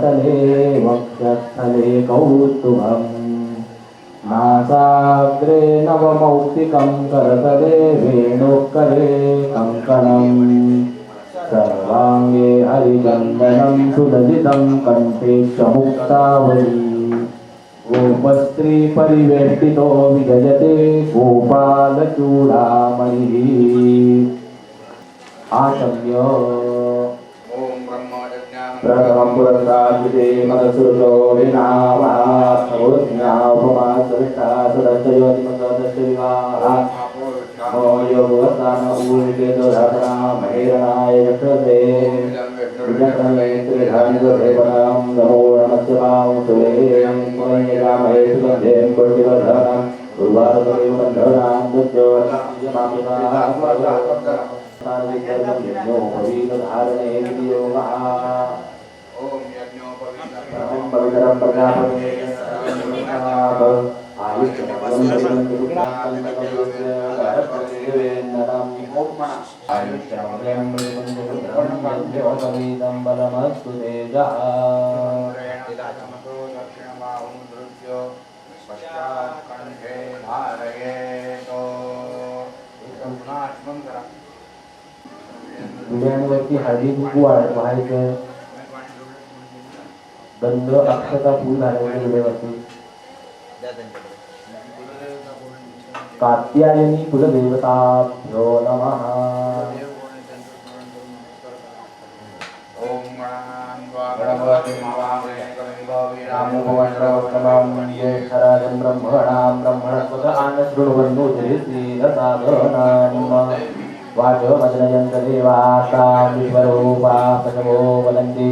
तले वक्षस्थले कौस्तुभम् नासाग्रे नवमौक्तिकं करतले वेणुकरे कङ्कणम् सर्वांगे हरिचन्दनं सुललितं कंठे च मुक्तावली गोपस्त्री परिवेष्टितो विजयते गोपालचूडामणिः आशम्य प्रथमं पुरस्ताद्विते मनसुरो विनामात्मोज्ञापमासविष्टा सुदर्शयोतिमसदस्य विवाहा योगवस्तान ऊर्जेतो धारणा महेरणाय यक्षसे विजक्रमे त्रिधानिदेवनां नमो नमस्य वांसुले महेरामहे सुगन्धेन पुष्टिवर्धनं उर्वारुकमेव बन्धनां दुर्जोधारणे वियोगः ॐ यज्ञोपवीतं पवित्रं प्रजापते बलमस्तु तेजः विजयावरती हळदी कुंकू व्हायचं गंध अक्षता फूल घालायचं विजयावरती कात्यायनी कुलदेवताभ्यो नमः ज्येष्ठराजं ब्रह्मणां ब्रह्मणस्पत आनशृण्वन्नोतिरिश्रीरसाधनां वाचमजनयन्त देवासां विश्वरूपासवो वदन्ति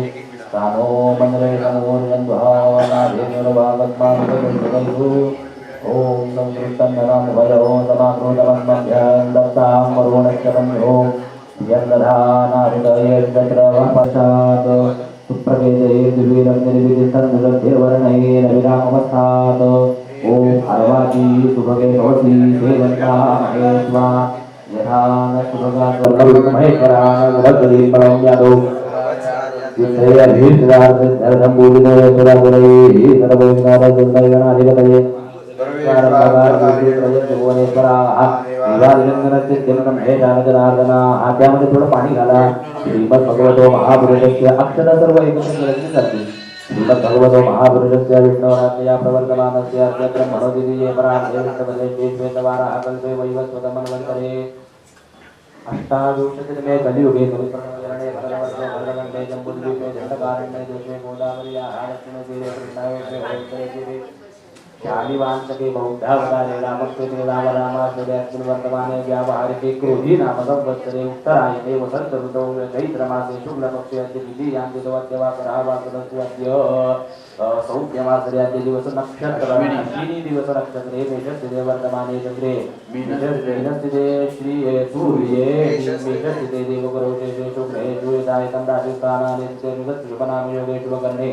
सानो मन्दरे नमोर्यन्ध्वानाभिर्भागत्मानुगुरुः ॐ संकृतं भयो समाकृतमन्मभ्यं दत्तां वरुणस्य बन्धो यन्दधानाभितयेर्गत्रवपश्चात् सुप्रवेदयेर्द्विवीरं निर्विदितर्मुदध्यवर्णयेन विरामवस्थात् ॐ अर्वाची सुभगे भवति सेवन्तामहे स्वा यथा न सुभगात्महेश्वरानगुभद्री परं यादो युद्धेऽभीष्टदार्थं सुरासुरैः सर्वैर्नारदुर्दैवनाधिपतये त्यामध्ये थोडं पाणी घाला श्रीमद भगवतो महापुरुषस्य अक्षर सर्व एकत्र केल्याची जाते श्रीमद भगवतो महापुरुषस्य विष्णुराज्ञया प्रवर्तमानस्य अद्य ब्रह्मणोदिये परार्थे विष्णुवेदवारा कल्पे वैवस्वतमन्वन्तरे अष्टादशतमे कलियुगे कलिपर्णचरणे भगवतो भद्रकण्ठे जम्बुद्वीपे दण्डकारण्ये दक्षिणे गोदावरी दक्षिणे तीरे कृष्णावे उत्तरे तीरे शालिवांसके बौद्धावतारे रामकृष्णे राम रामाश्रयास्मिन् वर्तमाने व्यावहारिके क्रोधी नाम संवत्सरे उत्तरायणे वसंत ऋतौ चैत्रमासे शुक्लपक्षे अद्य द्वितीयान्ते द्वितीयवासरस्य सौख्यमासरे अद्य दिवस नक्षत्र अश्विनी दिवस नक्षत्रे मेषस्थिते वर्तमाने चन्द्रे मेषस्थिते श्रिये सूर्ये मेषस्थिते देवगुरौ शेषे शुक्ले सूर्यदाय तम्राशिस्थानानि शुभनाम योगे शुभकर्णे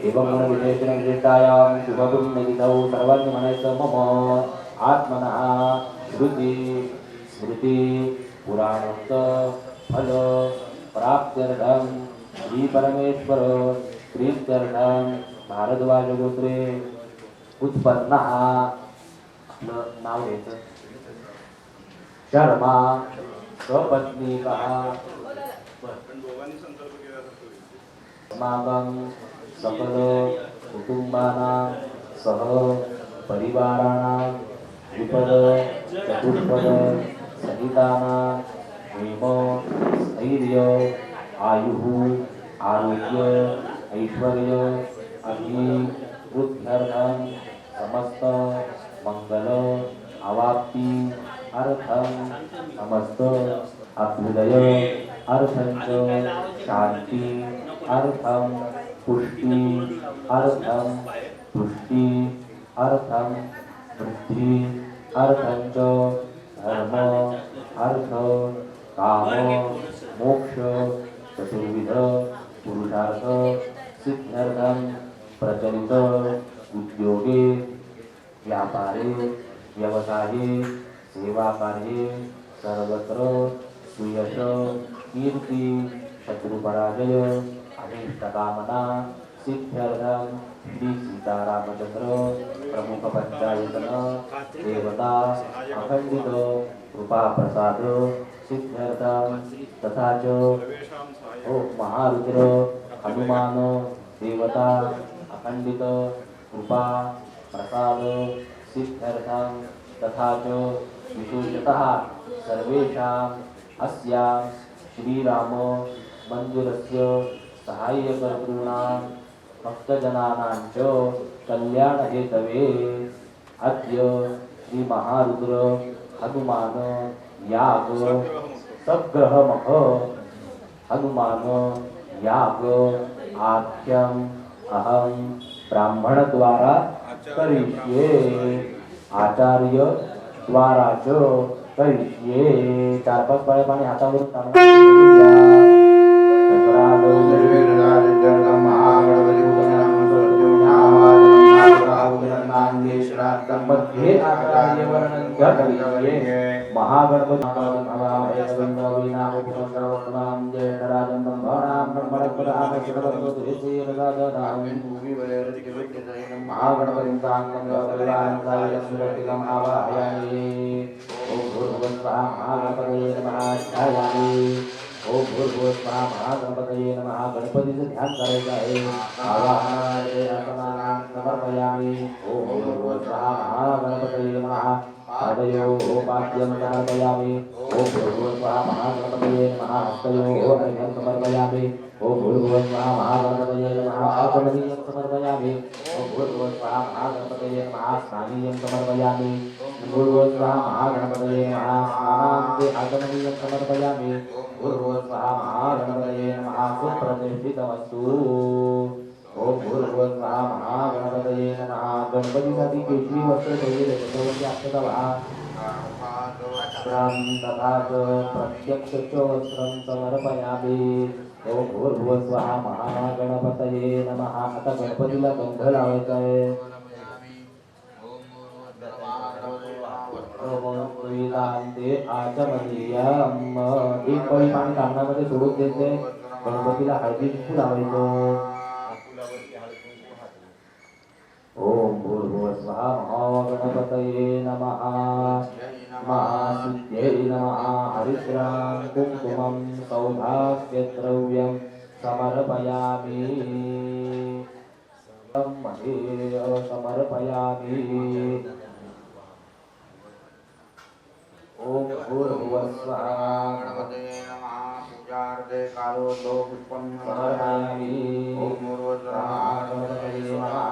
एवं गुणविशेषण विशिष्टायां शुभपुण्यतिथौ सर्वज्ञमनस्य मम आत्मनः श्रुति स्मृति पुराणोक्त फल प्राप्त्यर्थं श्रीपरमेश्वर प्रीत्यर्थं भारद्वाजगोत्रे उत्पन्नः आपलं नाव घ्यायचं शर्मा सपत्नीकः समागम सकल कुटुंबानां सह परिवाराणां विपद चतुष्पद सहितानां हेम स्थैर्य आयुः आरोग्य ऐश्वर्य अभिवृद्ध्यर्थं समस्त मंगल अवाप्ति अर्थं समस्त अभ्युदय अर्थंच शांती अर्थं पुष्टि अर्थं तुष्टि अर्थं वृद्धि अर्थं च धर्म अर्थ काम मोक्ष चतुर्विध पुरुषार्थ सिद्ध्यर्थं प्रचलित उद्योगे व्यापारे व्यवसाये सेवाकार्ये सर्वत्र सुयश कीर्ति शत्रुपराजय अनिष्टकामना सिद्ध्यर्थं श्री सीतारामचंद्र प्रमुख पंचायतन देवता अखंडित कृपा प्रसाद सिद्ध्यर्थं तथा च ओ महारुद्र हनुमान देवता अखंडित कृपा प्रसाद सिद्ध्यर्थं तथा च विशेषतः सर्वेषाम् अस्यां श्रीराम मंदिरस्य सहाय्यकर्तॄणां भक्तजनानां च कल्याणहेतवे अद्य श्री महारुद्र हनुमान याग सग्रहमख हनुमान याग आख्यम अहम ब्राह्मण द्वारा करिष्ये आचार्य द्वारा च करिष्ये 4-5 पाळे पाणी हातावरून मध्ये आचार्य वर्णन करिष्ये महागणपती ओम भूर्भुवः स्वः महागणपतये नमः गणपतीचं ध्यान करायचं आहे आवाहनार्थे आसनानां समर्पयामि ओम भूर्भुवः स्वः महागणपतये नमः पादयोः पाद्यं समर्पयामि ओम भूर्भुवः स्वः महागणपतये नमः हस्तयोः अर्घ्यं समर्पयामि ओम भूर्भुवः स्वः महागणपतये नमः आचमनीयं समर्पयामि ओम भूर्भुवः स्वः महागणपतये नमः स्नानीयं समर्पयामि भूर्भुवः स्वः महागणपतये नमः स्नानान्ते आचमनीयं समर्पयामि भूर्भुवः स्वः महागणपतये नमः सुप्रतिष्ठितमस्तु ओम भूर्भुवः स्वः महागणपतये नमः गणपतीसाठी केशरी वस्त्र ठेवलेले त्याच्यावरती अक्षता वाहा तथा प्रत्यक्ष वस्त्रं समर्पयामि ओम भूर्भुवः स्वः महागणपतये नमः आता गणपतीला गंध लावायचा आहे वेदांते आचमनीयम एक पळी पाणी तांदळामध्ये सोडून द्यायचे गणपतीला हळदी कुंकू लावायचं ओम भूर्भुवः स्वः महागणपतये नमः महासिद्ध्यै नमः हरिद्रां कुङ्कुमं सौभाग्यद्रव्यं समर्पयामि समर्पयामि ओम भूर्भुवः स्वः गणपतये नमः पूजार्थे कालोदो पुष्पं समर्पयामि ओम भूर्भुवः स्वः गणपतये नमः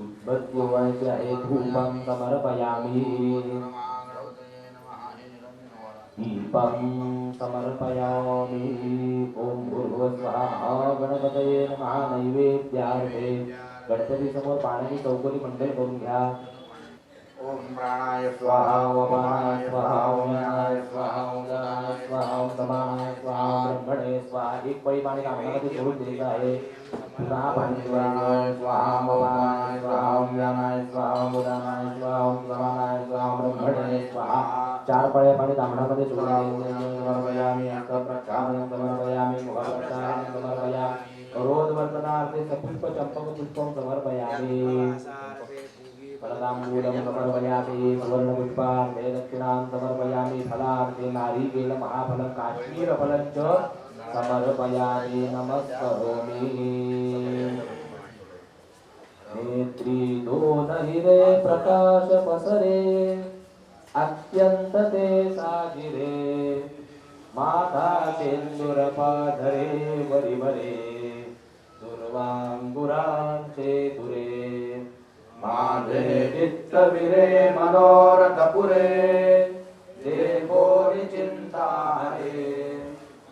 उद्बत्योवायचे आहे धूपं समर्पयामि दीपं समर्पयामि ओम भूर्भुवः स्वः गणपतये नमः नैवेद्यार्थे गणपती समोर पाण्याची चौकोनी मंडल करून घ्या ओम प्राणाय स्वाहा वपानाय स्वाहा ओमानाय स्वाहा उदानाय स्वाहा समानाय स्वाहा ब्रह्मणे स्वाहा एक पळी पाणी तांदळामध्ये सोडून द्यायचं आहे पुन्हा पाणी शिवाय स्वाहा वपानाय स्वाहा ओमानाय स्वाहा उदानाय स्वाहा समानाय स्वाहा ब्रह्मणे स्वाहा 4 पळ्या पाणी तांदळामध्ये सोडून द्यायचं समर्पयामि प्रक्षालनं समर्पयामि मुखप्रक्षालनं समर्पयामि रोधवर्तनार्थे सपुष्प चंपक पुष्पं समर्पयामि फलताम्बूलं समर्पयामि सुवर्णपुष्पार्थे दक्षिणां समर्पयामि फलार्थे नारिकेल महाफलं काश्मीरफलं च समर्पयामि नमस्करोमि नेत्री दोन हिरे प्रकाश पसरे अत्यंत ते साजिरे माथा सिंदूर पाधरे वरिवरे दुर्वांगुरांचे दुरे माझे चित्तविरे मनोरथपुरे देवो चिंता हरे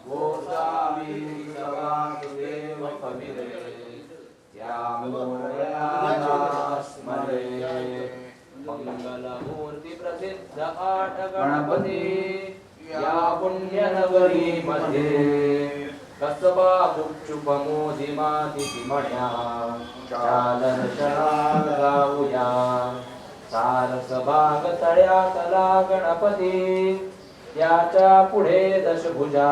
गोसावी सवासुदेव कविरे या स्मरे मंगलमूर्ती प्रसिद्ध आठ गणपती या पुण्यनगरी मध्ये कसबा गुपचुप मोदी माती म्हण्या चालन शराग गाऊया सारस बाग तळ्यातला गणपती त्याच्या पुढे दशभुजा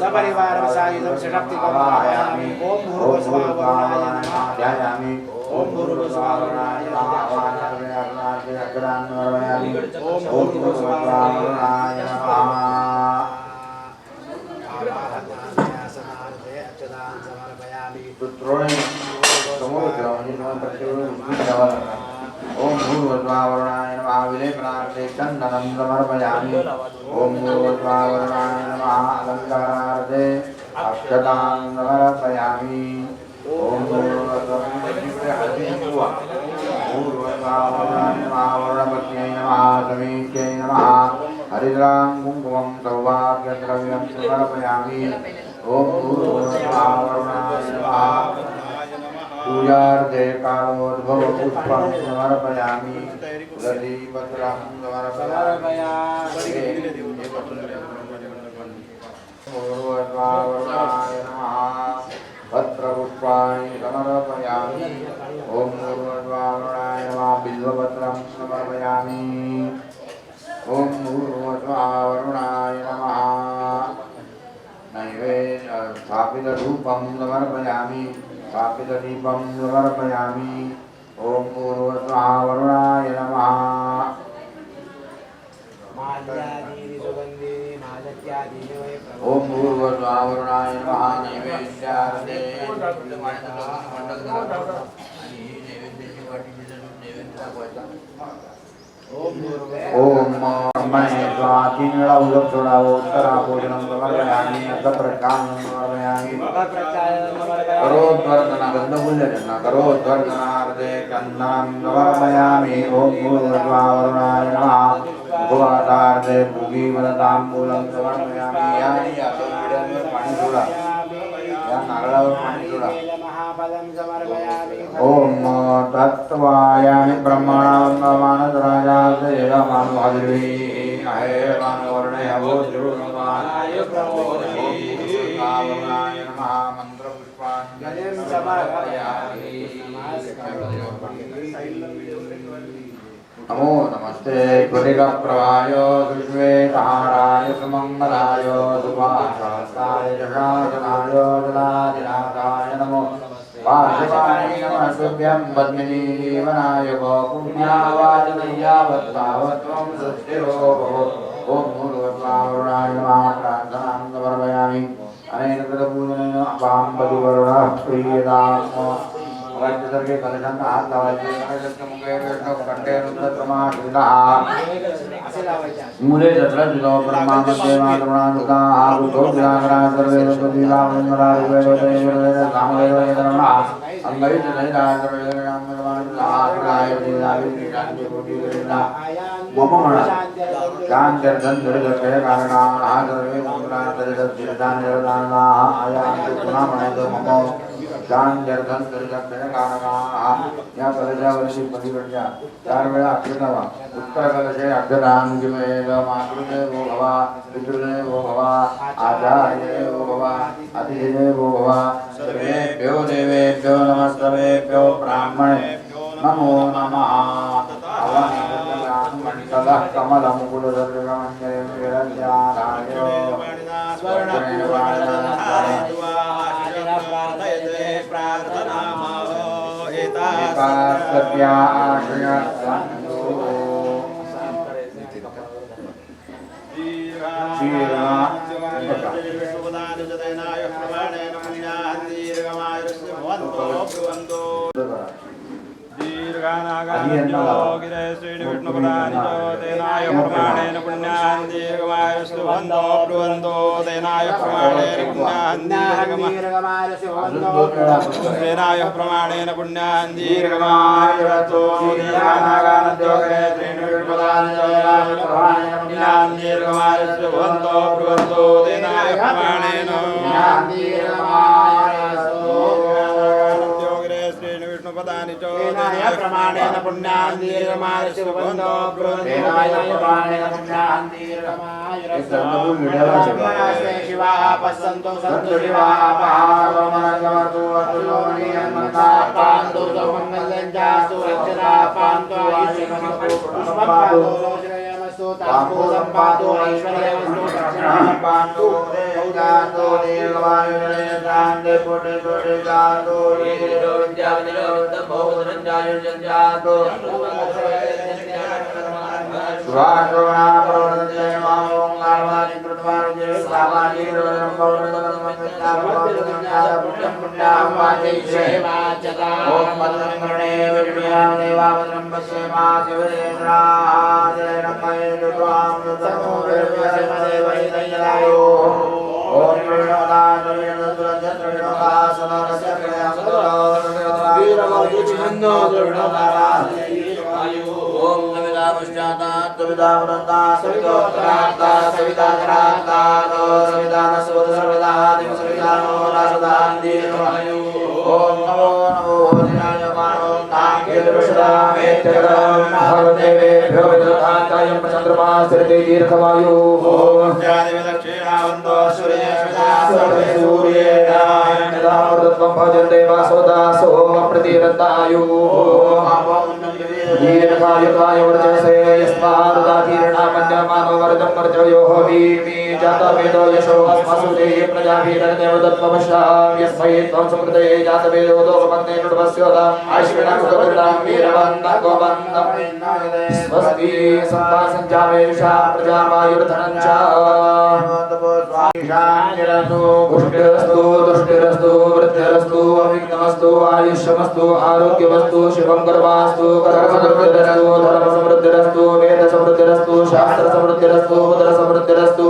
सपरिवार सायुधं षट्क्तिकं आयामि ओम भूर्भुवस्वावरुणाय नमः ध्यायामि ओम भूर्भुवस्वावरुणाय नमः ओम भूर्भुवस्वावरुणाय नमः ओम भूर्भुवस्वावरुणाय नमः विलेपनार्थे चन्दनं समर्पयामि ओम भूर्भुवस्वावरुणाय नमः अलङ्कारार्थे अक्षतां समर्पयामि ओम भूर्भुवस्वावरुणाय नमः वरुणपत्न्यै नमः समीक्ष्यै नमः हरिद्रां कुङ्कुमं सौभाग्यद्रव्यं समर्पयामि ओम भूर्भुवस्वावरुणाय नमः पूजार्थे कालोद्भव पुष्पं समर्पयामि तुलसीपत्रं समर्पयामि भूर्भुवस्वावरुणाय नमः पत्रपुष्पाणि समर्पयामि ओम भूर्भुवस्वावरुणाय नमः बिल्वपत्रं समर्पयामि ओम भूर्भुवस्वावरुणाय नमः नैवेद्य स्थापितधूपं समर्पयामि स्थापितदीपं समर्पयामि ओम भूर्भुवस्वावरुणाय नमः ओम भूर्भुवस्वावरुणाय नमः नैवेद्यार्थे ओम मने स्वातिनला उलट सोडावो उत्तरा भोजनं समर्पयामि अग्रप्रकाशनं समर्पयामि करोद्वर्धना गन्धपुल्यजन्ना करोद्वर्धनार्थे चन्दनं समर्पयामि ओम भूर्भुवस्वावरुणाय नमः भुवातार्थे भुगीमलताम्बूलं समर्पयामि यानि यातोविड्यांवर पाणी सोडा या नारळावर पाणी सोडा ओम तत्वायामि ब्रह्मणामानसराजास्य मानवादिवी आहे मानवर्णय भूर्भुवस्वाय नमः मंत्रपुष्पाञ्जलिं समर्पयामि नमो नमस्ते त्वरितप्रभाय सुश्वेतहाराय सुमङ्गलाय सुभाषाय जनार्दनाय जनाधिनाथाय नमो वासवाय नमः तुभ्यं पद्मिनी जीवनाय पुण्यावाचनय्यावत्तावत्वं सुस्थिरो भव ओम भूर्भुवस्वावरुणाय नमः प्रार्थनां समर्पयामि अनेन कृतपूजनेन अपां परिवरुणः प्रीयताम् सर्गे कलशं हाथ लावायचे कलशस्य मुखे विष्णु कंठे रुद्रसमाश्रितः मूले दशरथो ब्रह्मामध्ये मातृणानुकाः बुद्धो विरागरा सर्वे ऋतुविलामनरारिवेदेवेदेन सामवेदेनमः अंगैर्जनैराजवेदनामनमानलाय वेदाविदिराज्यकोटिवेदा मम जान्यर्धन दुर्गक्षय कारणाः सर्वे मुद्रान्तरिदर्शितानिर्दानाः आयान्तु पुनः ममो जान्यर्धन दुर्गक्षय कारणाः या कलशावर्षी बलिवर्या 4 वेळा अक्षतावा उत्तर कलशे अक्षतांगिमेव मातृदेवो भव पितृदेवो भव आचार्यदेवो भव अतिथिदेवो भव सर्वेभ्यो देवेभ्यो नमस्तेभ्यो ब्राह्मणेभ्यो नमो नमः मणिकलः कमलमुकुलदर्शकमञ्जयविरल्यानायो तेनाय प्रमाणेन पुण्यान् दीर्घमायुस्तु वन्दो ब्रुवन्तो तेनाय प्रमाणेन पुण्यान् तेनाय प्रमाणेन पुण्यान् दीर्घमायुरतो दीर्घानागानद्योगे पुण्यान् दीर्घमायुस्तु वन्दो ब्रुवन्तो तेनाय प्रमाणेन पदानि च तेनाय प्रमाणेन पुण्यान् दीर्घमायुषु वन्दो तेनाय प्रमाणेन पुण्यान् दीर्घमायुरस्ते शिवाः पश्यन्तु सन्तु शिवाः पावमनगमतु अतुलोनियन्मता पान्तु सौमङ्गल्यं चास्तु रक्षता पान्तु आयुष्यमस्तु पुष्पपातो रोचनयमस्तु ताम्बूलं पातु ऐश्वर्यमस्तु दक्षिणः पान्तु जातो दीर्घमायुर्येन्द्रान्ते पुटे पुटे जातो स्वाश्रवणा प्रवर्तते मामों गार्वाणि कृतवारुजे सामाजी रोजं पौर्णदं पुण्यं पुण्यां वाचैषे वाचता ओम भद्रं कर्णे विष्णुयां देवाभद्रं पश्येमा शिवरेन्द्राः नमः तमो देवैदयलायो ओम ओम नमिता पुष्टाता तविदा वरदा सवितोत्राता सविता कराता सविता नसोद सर्वदा दिव सविता नो रासदान दीर्घमायु ओम नमो नमो भोजनाय मानो ताके दृष्टा मेत्यगं भगवदेवेभ्यो विदधातायं चन्द्रमा स्थिरते दीर्घमायु ओम जाति विलक्षणावन्तो सूर्येणायनदामृतत्वं भजन्ते वासोदासो अप्रतिरतायु दीर्घायुकाय वर्चसे यस्मारुदातीर्णामन्यमानो वर्धं वर्चयोः वीर्मी जातवेदो यशो अस्मसु देहि प्रजाभिरन्यव दत्त्वमश्यां यस्मै त्वं सुकृते जातवेदो दोपन्ते नृपस्योदम् आश्विनं सुकृतं वीरवन्तं गोवन्तं स्वस्ति सम्पासञ्जामेषा प्रजामायुर्धनं च पुष्टिरस्तु तुष्टिरस्तु वृद्धिरस्तु अविघ्नमस्तु आयुष्यमस्तु आरोग्यमस्तु शिवं कर्मास्तु कर्मसमृद्धिरस्तु धर्मसमृद्धिरस्तु वेदसमृद्धिरस्तु शास्त्रसमृद्धिरस्तु उदरसमृद्धिरस्तु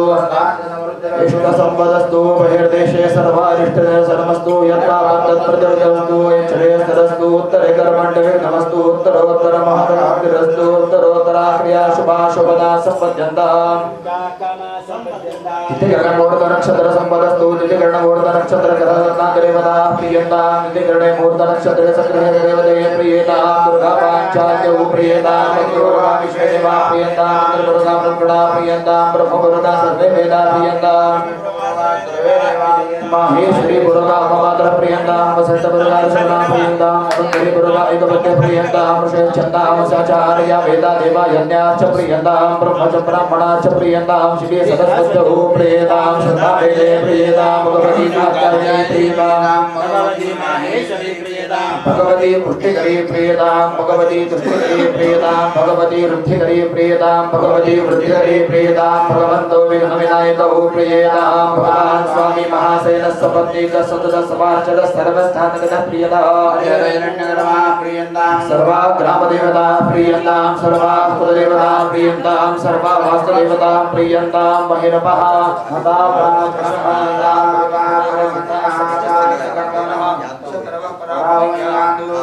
इष्टसम्पदस्तु बहिर्देशे सर्वारिष्टधनमस्तु यत्पापतत्प्रत्यर्थमस्तु यच्छ्रेयस्तरस्तु उत्तरे कर्मण्डविघ्नमस्तु उत्तरोत्तरमहतराक्तिरस्तु उत्तरोत्तराक्रिया शुभाशुभदा सम्पद्यन्ताम् तिथिकरणमुहूर्तनक्षत्रसम्पदस्तु तिथिकरणमुहूर्तनक्षत्रकररत्नाकरेवदा प्रियन्ताम् तिथिकरणे मुहूर्तनक्षत्रे सक्रियदेवते प्रियेताम् दुर्गापाञ्चाद्यौ प्रियेताम् मध्यवर्गा विश्वेदेवा प्रियन्ताम् त्रिपुरुषा ब्रह्मणा प्रियन्ताम् ब्रह्मपुरुषा सर्वे वेदा प्रियन्ताम् माहेश्वरी पुरुषा ममात्र प्रियन्ताम् वसन्तपुरुषा ऋषभा प्रियन्ताम् सुन्दरी पुरुषा एकपत्य प्रियन्ताम् ऋषेच्छन्ताम् साचार्या वेदा देवा यज्ञाश्च प्रियन्ताम् ब्रह्मच ब्राह्मणाश्च प्रियन्ताम् शिवे सदस्वत्यौ प्रियताम् श्रद्धा वेदे प्रियताम् भगवती कात्यायनी प्रियताम् भगवती माहेश्वरी प्रियताम् भगवती पुष्टिकरी प्रियताम् भगवती तुष्टिकरी प्रियताम् भगवती वृद्धिकरी प्रियताम् भगवती वृद्धिकरी प्रियताम् भगवन्तो विघ्नविनायकौ प्रियताम् भगवान् स्वामी महासेन सपत्नीक सतत सवार्चद सर्वस्थानगत प्रियताम् प्रियताम् सर्वा ग्रामदेवता प्रियताम् सर्वा कुलदेवता प्रियताम् सर्वा वास्तुदेवता प्रियताम् बहिरपः हता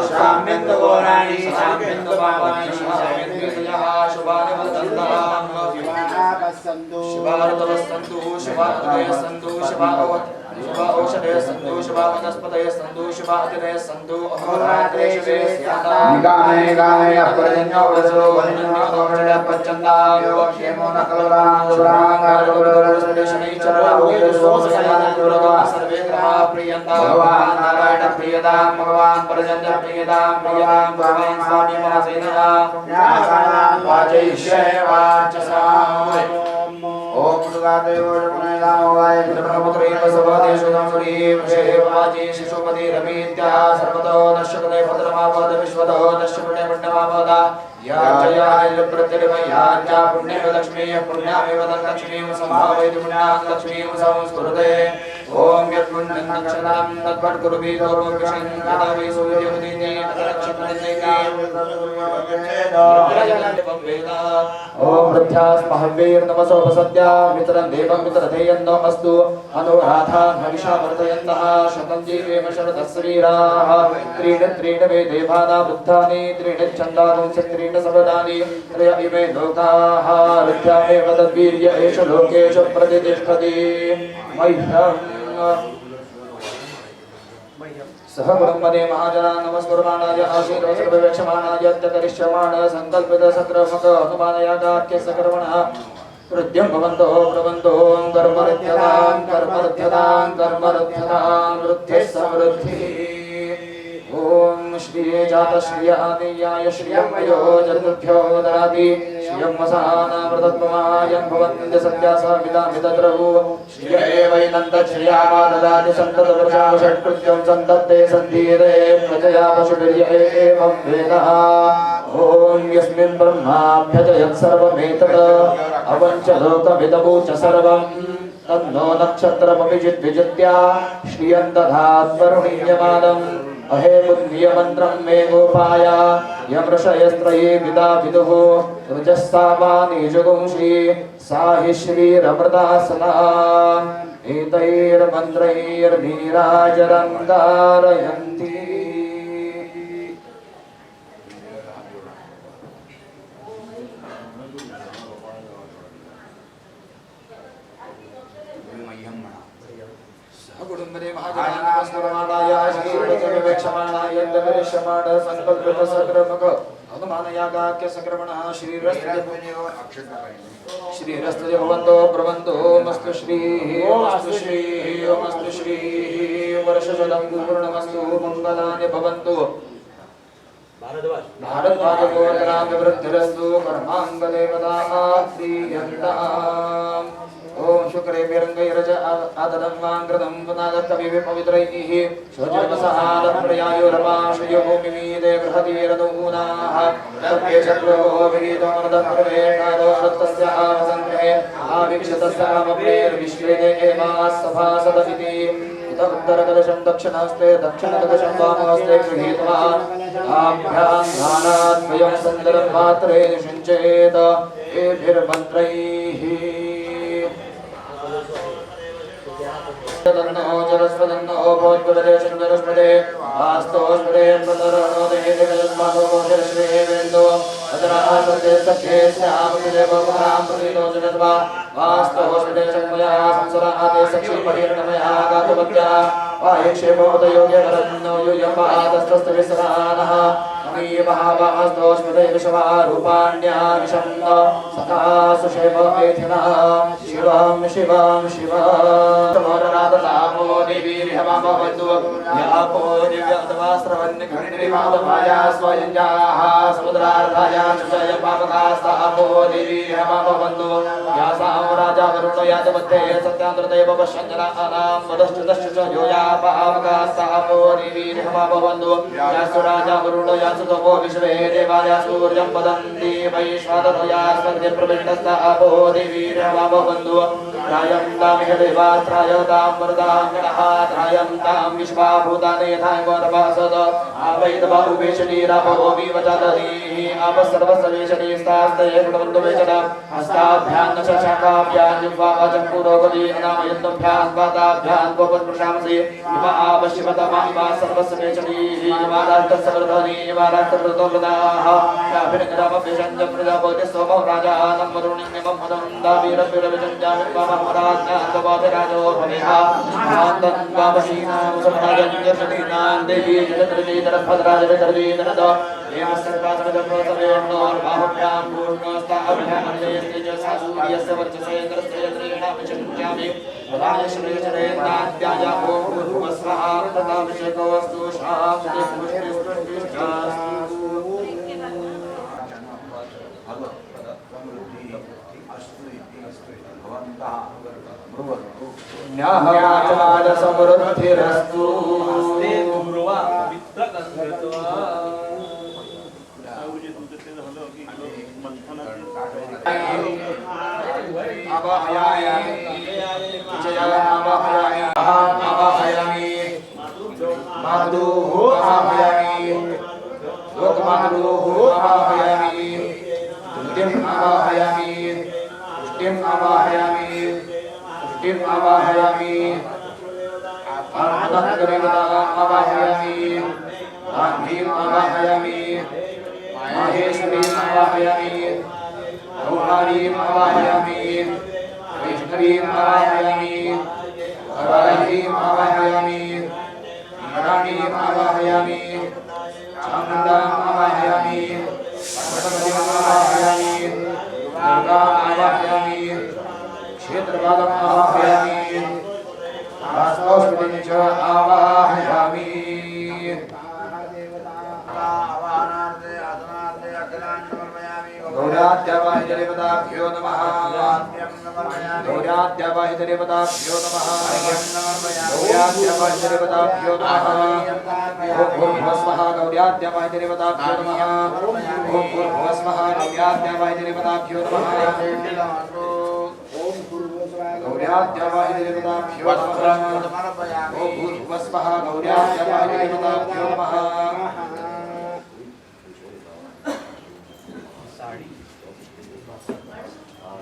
शाम्यन्त गोराणि शाम्यन्त पावाणि शाम्यन्त शुभानि वदन्ताम् शिवाय संदू शिवावत शिवा औषधे संदू शिवा वनस्पतये संदू शिवा अतिदये संदू अहोरात्रे शिवे स्याता निकामे निकामे अप्रजन्यो वसो वन्यो दोषे पच्चन्दा यो क्षेमो न कलरां सुरांगारगुरुदर्शनेशनै चरवाहुयसोसयानन्दुरगा सर्वे ग्रहा प्रियन्ता भगवान् नारायण प्रियतां भगवान् परजन्य प्रियतां भगवान् स्वामी महासेनया वाचैष्ये वाचसाम् ओम दुर्गादेवो जमुनेदामोगाय ब्रह्मपुत्री बसवदेशु नमसुरी विषेवाजी शिशुपति रमीत्या सर्वतो नश्यते भद्रमापद विश्वतो नश्यते पुण्यमापद या जया प्रत्यर्मया च पुण्येव लक्ष्मी पुण्यामेव लक्ष्मीं संभावयति पुण्यां लक्ष्मीं संस्कुरुते ओम यत्पुण्यं नक्षत्रं तद्वत्कुरुभितो विषं यदावै सूर्यमुदिते ओम वृद्ध्यास्महवीर नमसोपसद्या मित्रं देवं मित्रधेयन्नो अस्तु अनुराधा हविषा वर्धयन्तः शतं जीवेम शरदस्रीराः त्रीण वे देवाना बुद्धानि त्रीण छन्दांसि त्रीण सबदानि त्रय इमे लोकाः वृद्ध्यामेव तद्वीर्य एषु लोकेषु प्रतिष्ठति मह्यम् सह ब्रह्मणे महाजना नमस्कुर्माणाय आशीर्वसर्ववेक्षमाणाय त्यकरिष्यमाण संकल्पित सक्रमक अनुमानयागाख्य सकर्मणः हृद्यं भवन्तो प्रवन्तो कर्मरध्यतां वृद्धिः समृद्धिः ओम श्री जात श्रिय आदियाय श्रियं वयो जगद्भ्यो ददाति श्रियं वसानामृतत्वमायं भवन्ति सत्यासा विदामितत्रौ श्रिय एवैनन्द श्रियामा ददाति सन्ततवर्षा षट्कृत्यं सन्तत्ते सन्धीरे प्रजया पशुभिर्य एवं वेदः ओम यस्मिन् ब्रह्माभ्यजयत् सर्वमेतत् अवञ्च लोकमिदमुच सर्वं तन्नो नक्षत्रमभिजिद्विजित्या श्रियं दधात्वरुणीयमानम् अहे पुण्यमन्त्रं मे गोपाय यमृषयस्त्रये विदा विदुः ऋजस्सावानि जुगुंषि सा हि श्रीरमृतासना एतैर्मन्त्रैर्नीराजरं धारयन्ति गुरुमरे महाजनाय आशीर्वचनवेक्षमाणाय दर्शमाण संकल्पित सकर्मक अनुमानयागाख्य सकर्मणः श्रीरस्तुज भवन्तो प्रवन्तो मस्तु श्रीः वर्षशतं पूर्णमस्तु मङ्गलानि भवन्तु भारद्वाजगोचराभिवृद्धिरस्तु कर्माङ्गदेवताः प्रीयन्ताम् ओम शुक्रे विरंगैरज आददं वांग्रदं पुनादकविः पवित्रैः शोचर्वसहादप्रयायोरपाशयो मिमीदे बृहतीरनूनाः तत्ये शत्रुवो विगीतमर्दप्रवे कालो रक्तस्य आवसङ्ग्रहे आविक्षतस्य आमप्रेर्विश्वे देवास्सभासदमिति उत्तरकलशं दक्षिणहस्ते दक्षिणकलशं वामहस्ते गृहीत्वा आभ्यां ध्यानाद्वयं सुन्दरं पात्रे निषिञ्चेत एभिर्मन्त्रैः तन्नो जरस्वदन्नो भोज्पुरदे शङ्करस्पदे आस्तोस्पदे प्रतरणो देहे जगन्मातो श्रीवेन्दो अजरासते सख्ये श्यामतिदे बहुरां प्रतीतो जगद्वा आस्तोस्पदे शङ्मया संसराते सक्षी परिर्णमया गातवत्या वायक्षेपोदयोग्य करन्नो युयपादस्तस्तविसरानः महावास्तोस्पदे विषवा रूपाण्या विषन्न सखा सुषेव एथिनः शिवं शिवं शिवमोरनादतापो देवीर्यमाभवन्तु यापो दिव्यतवास्त्रवन्यखण्डिमादभाया स्वयञ्जाः समुद्रार्धाया चुषय पापकास्तापो देवीर्यमाभवन्तु यासां राजा वरुणो यातमध्ये सत्यान्तर्देव पश्यञ्जनानां वदश्चुतश्च यो यापावकास्तापो देवीर्यमाभवन्तु यासु राजा वरुणो यासुतपो विश्वे देवाया सूर्यं वदन्ति वैश्वानरो यास्मद्य प्रविष्टस्तापो देवीर्यमाभवन्तु त्रायं तामिह देवास्त्रायतां वरदां गणः त्रायं तां विश्वाभूतानि यथा गोरवासद आवैतबाहुवेशनीरापो विवचदधीः आपस्सर्वसवेशनीस्तास्तये गुणवन्तु वेचन हस्ताभ्यां न शाखाभ्यां जिह्वावाचं पुरोगतीं नामयन्तभ्यां पादाभ्यां गोपस्पृशांसि इव आवशिवतमा इव सर्वसवेशनीः इवाराष्टसवर्धनी इवाराष्टकृतोवृताः याभिर्ग्रामभिषञ्जं प्रजापतिः सोमो राजानं वरुणिं निमं मदं दावीरभिरविजञ्जामि मुराज्ञातवादिराजो भवेहा महान्तन्वामशीनां समनागञ्जशतीनां देवी जगत्रजीधरभद्राजवितर्जीधरद बाहुभ्यां पूर्णस्ताभ्यामर्जयन्ति च सा सूर्यस्य वर्चसेन्द्रस्य यत्रेणाभिषिञ्चामि प्रदाय श्रीचरेन्द्राद्याय ॐ भूर्भुवस्वः तथाभिषेकोऽस्तु शान्तिः पुष्टिस्तुष्टिश्चास्तु न्याहवाचार समृद्धिरस्तु गौराद्यावाहिदेवताभ्यो नमः गौराद्यावाहिदेवताभ्यो नमः गौराद्यावाहिदेवताभ्यो नमः ओम भूर्भुवस्वः गौराद्यावाहिदेवताभ्यो नमः ओम भूर्भुवस्वः गौराद्यावाहिदेवताभ्यो नमः गौराद्यावाहिदेवताभ्यो नमः ओम भूर्भुवस्वः गौराद्यावाहिदेवताभ्यो नमः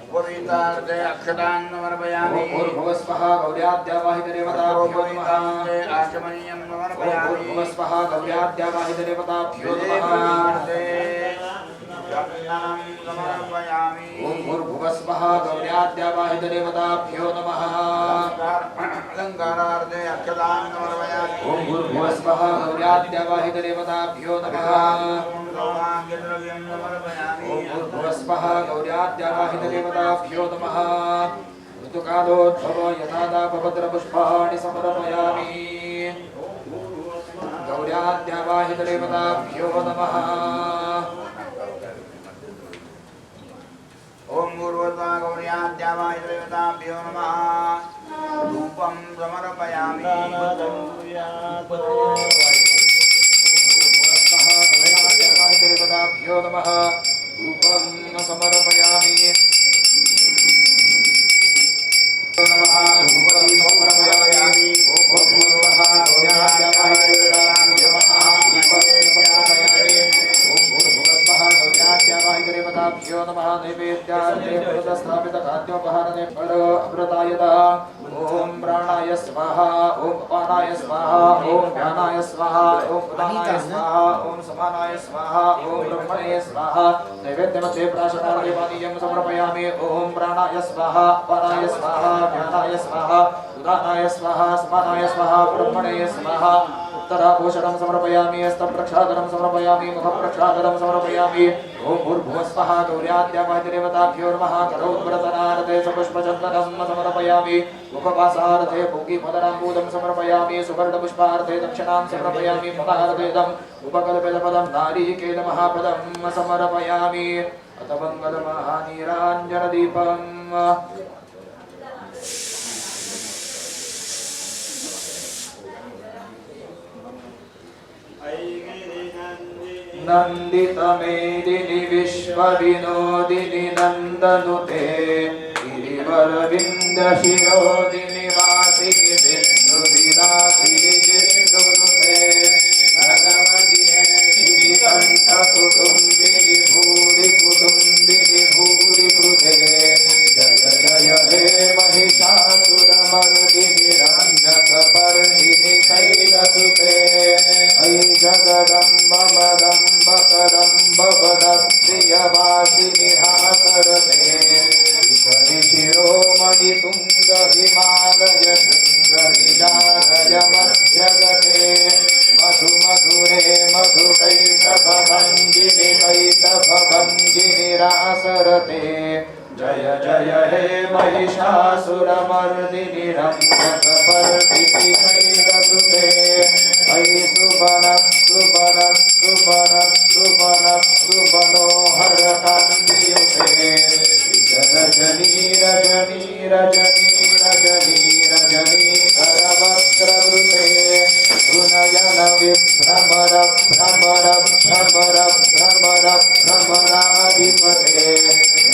उपवीतार्थे अक्षतान् समर्पयामि भूर्भुवस्वः गौराद्यावाहिदेवताभ्यो नमः आचमनीयं समर्पयामि भूर्भुवस्वः गौराद्यावाहिदेवताभ्यो नमः चन्दनं समर्पयामि ओम भूर्भुवस्वः गौराद्यावाहिदेवताभ्यो नमः अलङ्कारार्थे अक्षतान् समर्पयामि ओम भूर्भुवस्वः गौराद्यावाहिदेवताभ्यो नमः सौभाग्यद्रव्यं समर्पयामि ओम भूर्भुवस्वः गौराद्यावाहिदेवताभ्यो नमः ऋतुकालोद्भव यथादापभद्रपुष्पाणि समर्पयामि गौराद्यावाहिदेवताभ्यो नमः ओम गुरुवत्वा गौर्याद्यावाहिदेवताभ्यो नमः धूपं समर्पयामि गौराद्यावाहिदेवताभ्यो नमः धूपं समर्पयामि नमः धूपं समर्पयामि ओम भूर्भुवः गौराद्यावाहिदेवताभ्यो नमः दीपं समर्पयामि ओम भूर्भुवस्वः गौराद्यावाहिदेवताभ्यो नमः नैवेद्यार्थे प्रदस्थापितखाद्योपहारणे फलो अमृतायतः ओम प्राणाय स्वाहा ओम अपानाय स्वाहा ओम व्यानाय स्वाहा ओम उदानाय स्वाहा ओम समानाय स्वाहा ओम ब्रह्मणे स्वाहा नैवेद्यमध्ये प्राशनादेवानीयं समर्पयामि ओम प्राणाय स्वाहा अपानाय स्वाहा व्यानाय स्वाहा उदानाय स्वाहा समानाय स्वाहा ब्रह्मणे स्वाहा उत्तराभूषणं समर्पयामि हस्तप्रक्षालनं समर्पयामि मुखप्रक्षालनं समर्पयामि ओम भूर्भुवस्वः गौराद्यावाहिदेवताभ्यो नमः करोद्व्रतनार्थे सपुष्पचन्दनं समर्पयामि मुखवासार्थे पूगीफलनाम्बूदं समर्पयामि सुवर्णपुष्पार्थे दक्षिणां समर्पयामि फलार्धेदम् उपकल्पितपदं नारीकेलमहापदं समर्पयामि अथ मङ्गलमहानीराञ्जनदीपम् नन्दितमेदिनि विश्वविनोदिनि नन्दनुते गिरिवरविन्दशिरोदिनि वासिनि विष्णुविलासिनि जिष्णुनुते भगवति श्रीकण्ठकुटुम्बिनि भूरि कुटुम्बिनि भूरि कृते जय जय हे महिषासुरमर्दिनि रण्यकपर्दिनि शैलसुते अयि जगदम्ब मदम्ब कदम्ब वदप्रियवासिनि हासरते शिरोमणि तुङ्ग निरासरते जय जय हे महिषासुरमर्दिनि रम्यकपर्दिनि शैलसुते अयि सुबनोहरकान्तियुते रजनी रजनी रजनी रजनी रजनी करवस्त्रवृते गुणयन विभ्रमर भ्रमर भ्रमर भ्रमर भ्रमराधिपते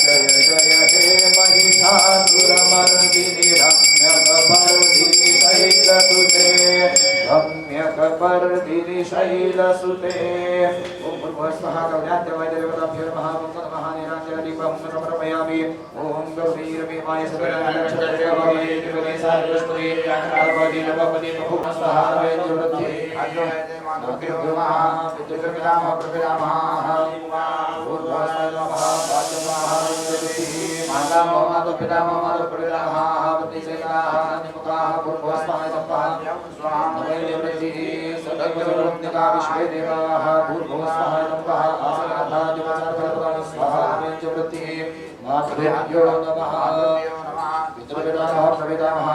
जय जय हे महिषासुरमर्दिनि रम्यकपर्दिनि शैलसुते रम्यकपर्दिनि शैलसुते ओम भूर्भुवस्सुः गौर्याद्यवैद्यदेवताभ्यो नमः महानिराञ्जनदीपं समर्पयामि ओम गौरीरवीमाय सदानन्दचन्द्रदेवाय दिवनेशार्यस्तुति आनन्दवती नवपति बहुस्वः वैद्यवृद्धि आज्ञाभ्यो नमः पितृपितामह प्रपितामह भूर्भुवस्सुः नमः पाद्यमः मातामह मातु पितामह मातु प्रपितामह पतिसेनाः निमुखाः भूर्भुवस्सुः सम्पः वैद्यवृद्धि सदैवसर्वज्ञता विश्वे देवाः भूर्भुवस्सुः नमः आसनाधादिवचारफलप्रदान स्वाहा वैद्यवृद्धि मातृभ्यो नमः पितृपितामह प्रपितामह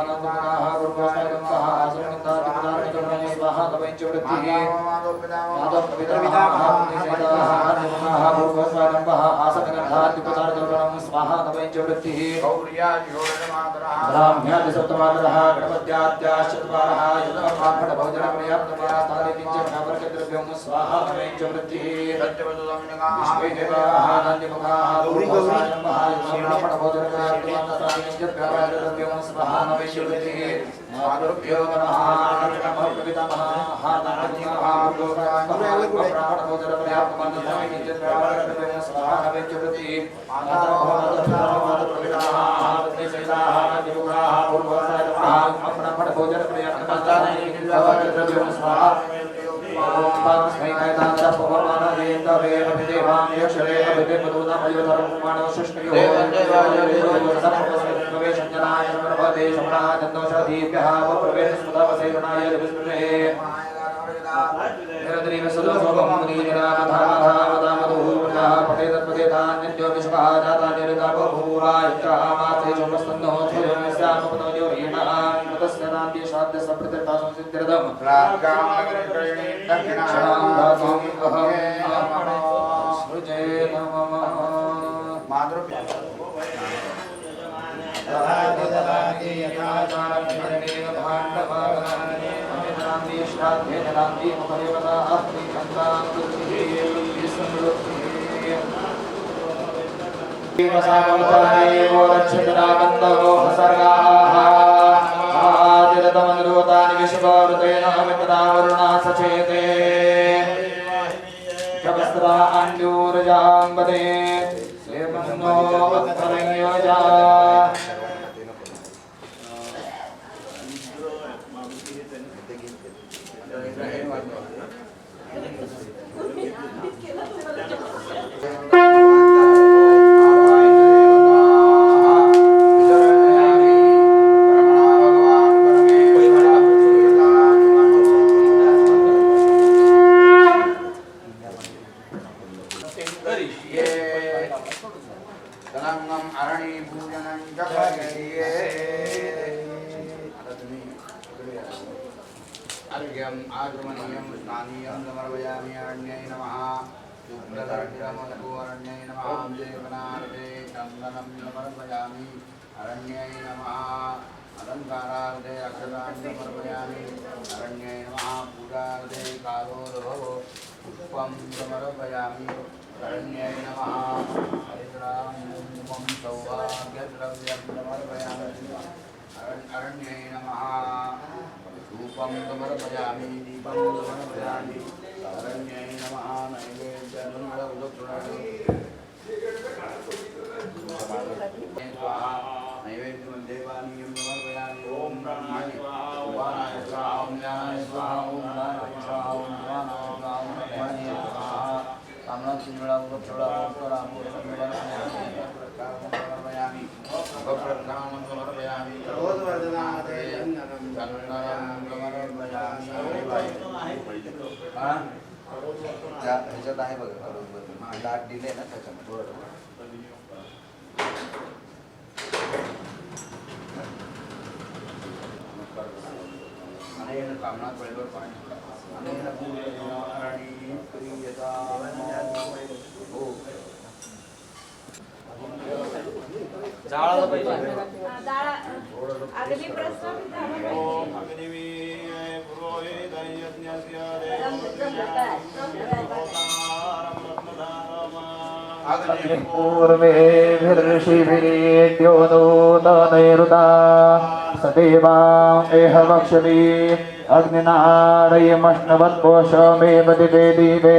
नन्दमुखाः भूर्भुवस्सुः नमः आसनाधादिवचारफलप्रदान स्वाहा वैद्यवृद्धि मातृ प्रपितामह पतिसेनाः निमुखाः भूर्भुवस्सुः नमः आसनाधादिवचारफलप्रदान स्वाहा वैद्यवृद्धि ब्राह्म्यादि सप्तमातरः गणपत्याद्याश्चत्वारः युधमार्पणभोजनपर्याप्तमास्तादिकिञ्चनावर्गद्रव्यं स्वाहा वैद्यवृद्धिः विश्वेदेवाः नन्दिमुखाः भूर्भुवस्सुः नमः युधमार्पणभोजनपर्याप्तमास्तादिकिञ्चनावर्गद्रव्यं स्वाहा वैद्यवृद्धिः मातृभ्यो नमः प्रपितामह नन्दमुखाः भोजनपर्याप्तमास्तादिकिञ्चनावर्गद्रव्यं स्वाहा वैद्यवृद्धिः ह्याच्यात आहे बघा दाट दिले ना त्याच्यामध्ये आणि कामनात वेळेवर पाणी जाळाला पाहिजे अगदी पूर्वेभिर्षिभिर्यो नूतनैरुता सदेवा एह वक्षति अग्निनारयमश्नवत्कोशमेव दिवे दिवे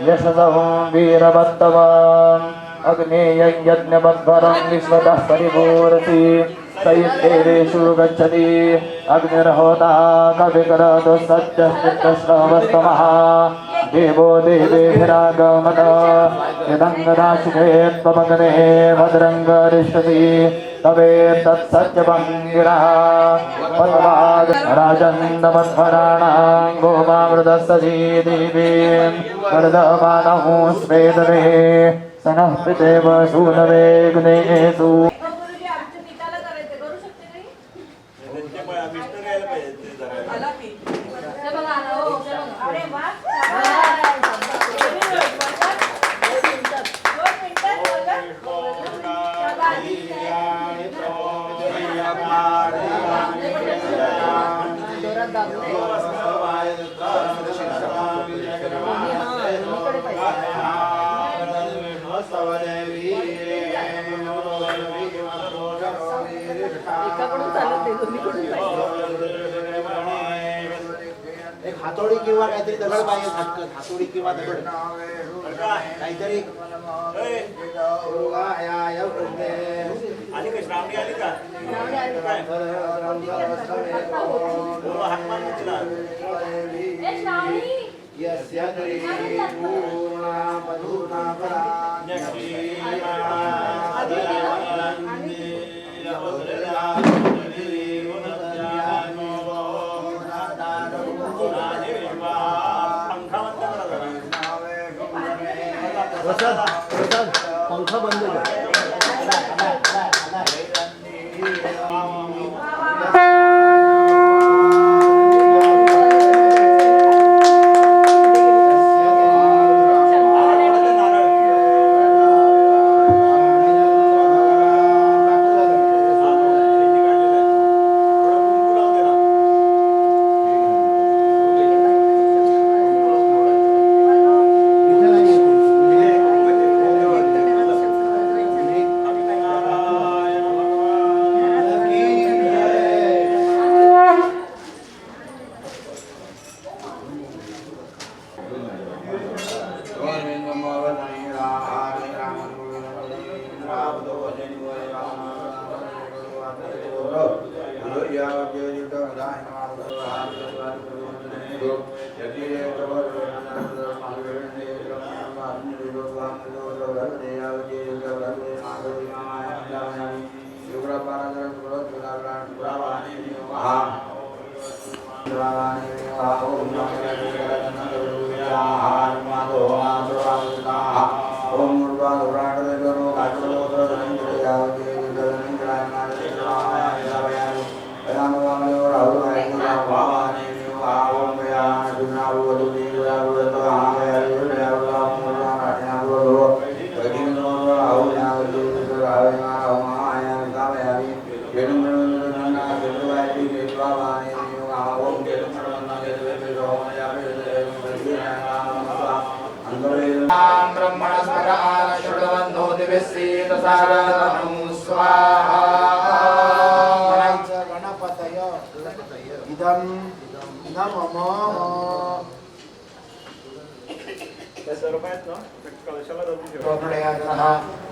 यशसं वीरवत्तवान् अग्नेयं यज्ञवद्भरं विश्वतः परिपूरति सयितेषु गच्छति अग्निर्होता कविकरतु सत्यश्चित्तश्रवस्तमः देवो देवेभिरागमत यदङ्गदाशिषे त्वमग्ने भद्रं गरिष्यति तवेत्तत्सत्यभङ्गिरः पद्माद् राजन्दमध्वराणां गोमामृतस्तधी देवीं वर्धमानः स्वेदवे सनः पितेव सूनवे गुणेषु गुरुजी आमच्या पिताला करायचे करू शकते काही ते बघा ना, हो, ते बघा. अरे वा एक हातोडी किंवा काहीतरी दगड पाहिजे हातोडी किंवा दगड काहीतरी आली का श्रावणी आली का पंखा बंद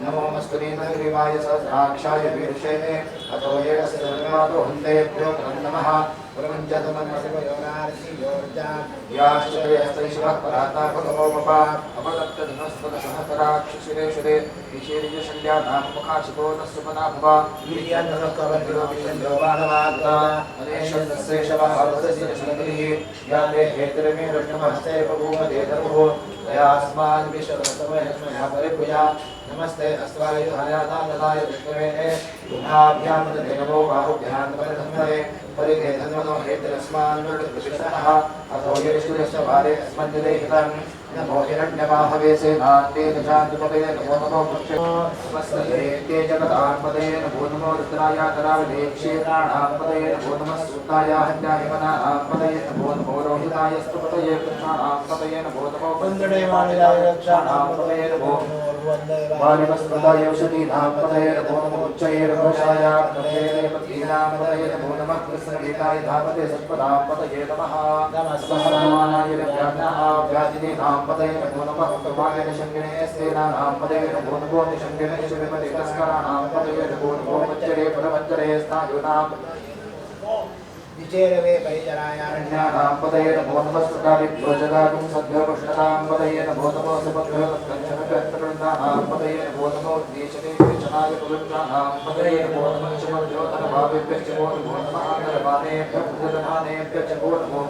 नमोऽस्तुते सहस्राक्षाय वीरशेने अतो ये सर्वमातो हन्तेभ्यो नमः नमस्ते अस्वाय हयादाय विष्णवे उभाभ्यां देवो बाहुभ्यां नमः परिधे धन्वनो हेतरस्मान् विष्णुः अथो यश्वरस्य भारे अस्मद्दे हितं नमो हिरण्यवाहवे सेनान्ते दशान्तपदे नमो नमो वत्सले ते जगदान्पदे नमो नमो रुद्राय तरावधे क्षेत्राणाम्पदे नमो नमः सूताय हन्यायमनाम्पदे नमो नमो रोहिताय स्तुपतये कृष्णाम्पदे नमो नमो वन्दडेवाणियाय रक्षाणाम्पदे नमो वालिवस्पदाय औषधीनाम्पदे नमो नमो उच्चैर्घोषाय पतीनाम्पदे नमो नमः कृष्णगीताय धामते सत्पदाम्पदये नमः सहस्रमानाय व्याधिनाम्पदे नमो नमः कृपाय निशङ्गिने सेनानाम्पदे नमो नमो निशङ्गिने श्रीमते तस्कराणाम्पदे नमो नमो मच्चरे परमच्चरे स्नायुनाम् विचेरवे परिचरायारण्यानाम्पदे नमो नमः सुखादिभ्यो जगातुं सद्भ्यो कृष्णताम्पदे नमो नमो सुभद्भ्यो कञ्चनकृष्णाम्पदे नमो नमो देशने कृष्णाय पुरुषाणाम्पदे नमो नमः शुभभ्यो धनभावेभ्यश्च नमो नमः आदरवानेभ्यः प्रदमानेभ्यश्च नमो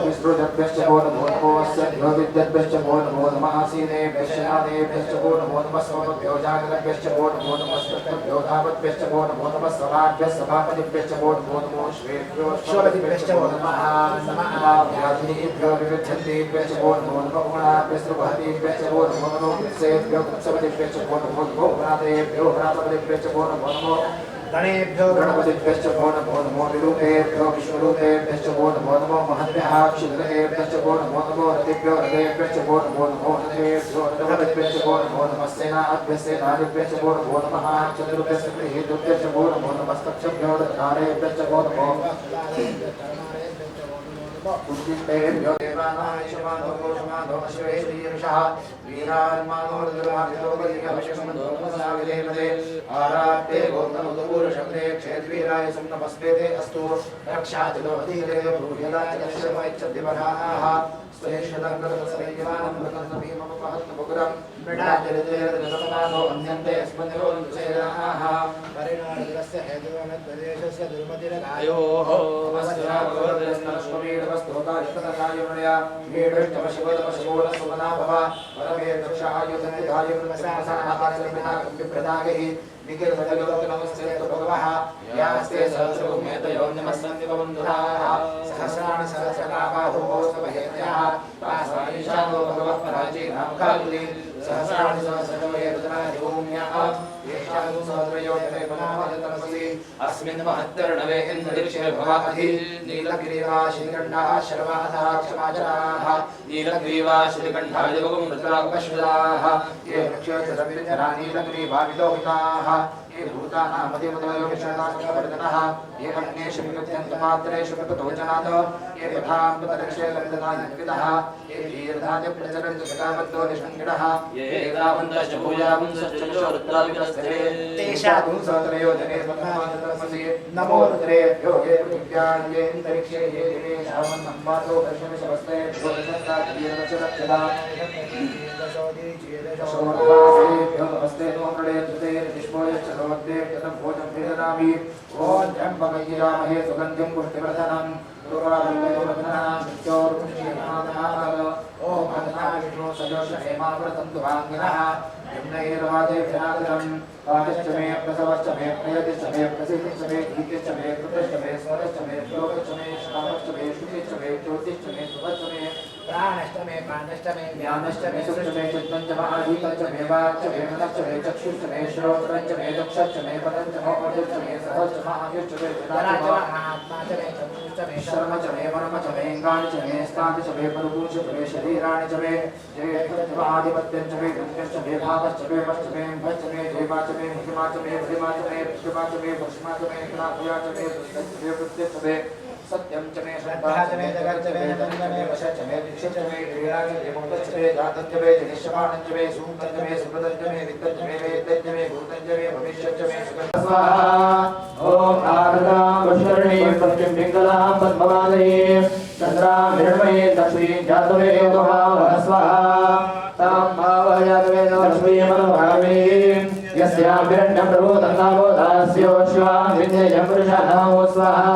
विसृजभ्यश्च नमो नमो अस्यभ्यो विद्यद्भ्यश्च नमो नमः आसीनेभ्यश्च नानेभ्यश्च नमो नमः स्वभ्यो जागरभ्यश्च नमो नमः स्वभ्यो धावद्भ्यश्च नमो नमः सभाभ्यः सभापतिभ्यश्च नमो नमः श्वेभ्यो श्वपतिभ्यश्च नमः नमः व्याधिभ्यो विविध्यन्तेभ्यश्च नमो नमः गुणाभ्यस्रुभहतीभ्यश्च नमो नमः कृत्सेभ्यो कृत्सपतिभ्यश्च नमो नमः भ्रातेभ्यो भ्रातपतिभ्यश्च नमो नमः गणेभ्यो गणपतिभ्यश्च नमो नमो विरूपेभ्यो विश्वरूपेभ्यश्च नमो नमो महद्भ्यः क्षुद्रेभ्यश्च नमो नमो रतिभ्यो रतेभ्यश्च नमो नमो रतेभ्यो रतपतिभ्यश्च नमो नमः सेनाभ्यश्च सेनादिभ्यश्च नमो नमः चतुर्भ्यश्च गृहीतुभ्यश्च नमो नमः स्तक्षभ्यो दत्तारेभ्यश्च नमो उद्दिष्टेभ्यो देवानां शमानो गोषमानो अश्वेश्रीर्षः वीरान्मानो रुद्रमाभितो बलिकवशमन्दो नमसाविदेवते आरात्ते गोत्तमुदपूर्शब्दे क्षेत्वीराय सुम्नमस्तेते अस्तु रक्षातिलो अधीरे भूयलाय शर्मैच्छद्दिवराः स्वेश्वरङ्गरसंयमानं मृतन्नभीमपहत्नमुग्रं मृडाचरितेरदसमानो अन्यन्ते अस्मन्यो दुसेनाः परिणामस्य हेतुवनद्वदेशस्य दुर्मतिरगायोः स्तोतायुतनया वीडष्टमशिवदमशिवोलसुमना भव परमे दक्षायुधनिधाय प्रदागैः निखिलसजगतनमस्ते भगवः यास्ते सहस्रभूमेतयो नमस्सन्ति बन्धुराः सहस्राणि सहस्रनाभाहुः सभयेत्याः तासाईशानो भगवः पराचीनां कालुदि सहस्राणि सहस्रकमये रुद्राणि भूम्याः येषां सहस्रयोजने मनामजतमसि अस्मिन् महत्तर्णवे इन्द्रदीक्षे भवाधि नीलगिरिवा श्रीकण्ठाः शर्वाधाः क्षमाचराः नीलग्रीवा श्रीकण्ठाय भगवमृतरापश्वदाः ये वृक्षोत्तरविरञ्जना नीलग्रीवाविलोहिताः ये भूतानामधिमुदयोगिषदावर्धनः ये अन्येषु विमुच्यन्तमात्रेषु विपतोजनात् ये यथामृतरक्षेलविदनायुक्तिदः ये वीरधान्य प्रचरन्ति सकामद्दो निषङ्गिणः ये एकावन्तश्च भूयावंसश्च रुद्राविकस्ते तेषां सहस्रयोजने मन्नामसि नमो रुद्रेभ्यो ये पृथिव्यां ये अन्तरिक्षे ये दिवे शावन्नम्बातो दर्शनशवस्ते भोजनस्ताद्वीरवचरक्षदा शोभवासेभ्यो नमस्ते नो मृडे विष्णोयश्च भवद्दे कृतं भोजं वेदनामि ॐ त्र्यम्बकैरामहे सुगन्धिं पुष्टिवर्धनं दुर्वारुण्यवर्धनां मृत्योर्मुक्षीनादार ॐ भगना विष्णु सजोषहेमाव्रतं दुभाङ्गिनः यम्नैर्वादे जनादरं वाचश्च मे प्रसवश्च मे प्रियतिश्च मे प्रसिद्धिश्च मे गीतिश्च मे कृतिश्च मे स्वरश्च मे श्लोकश्च मे श्रावश्च मे श्रुतिश्च मे ज्योतिश्च मे सुभश्च मे प्राणश्च मे प्राणश्च मे ज्ञानश्च मे सुश्च मे चित्तञ्च महाधीतञ्च मे वाक्च मे मनश्च मे चक्षुश्च मे श्रोत्रञ्च मे दक्षश्च मे पदञ्च मोपदिश्च मे सहश्च महायुश्च मे जनाच आत्मा च मे चक्षुश्च मे शर्म च मे वर्म च मे अङ्गानि च मे स्तानि च मे परुपूष च मे शरीराणि च मे जयेश्च आधिपत्यञ्च मे कृत्यश्च मे भावश्च मे वश्च मे भश्च मे देवा च मे महिमा च मे भ्रिमा च मे भ्रिमा च मे भस्मा च मे कलाभया च मे प्रत्यच्छ मे सत्यं च मे श्रद्धा च मे जगच्च मे तन्न मे वशच्च मे दीक्षित मे क्रीडाच मे मुक्तच्च मे जातच्च मे जनिष्यमाणच्च मे सूक्तच्च मे सुकृतच्च मे वित्तच्च मे वेद्यच्च मे भूतच्च मे भविष्यच्च मे सुगन्ध स्वाहा ओम आर्द्रां वशरणीं पश्चिम पिंगलां पद्मवादये चन्द्रां हिरण्मये दक्षिणे जातवे महावः स्वाहा तां भावयातवे लक्ष्मी मनोभावे यस्यां हिरण्यं प्रभोदन्नावोदास्योश्वां विद्येयं पुरुषाणां स्वाहा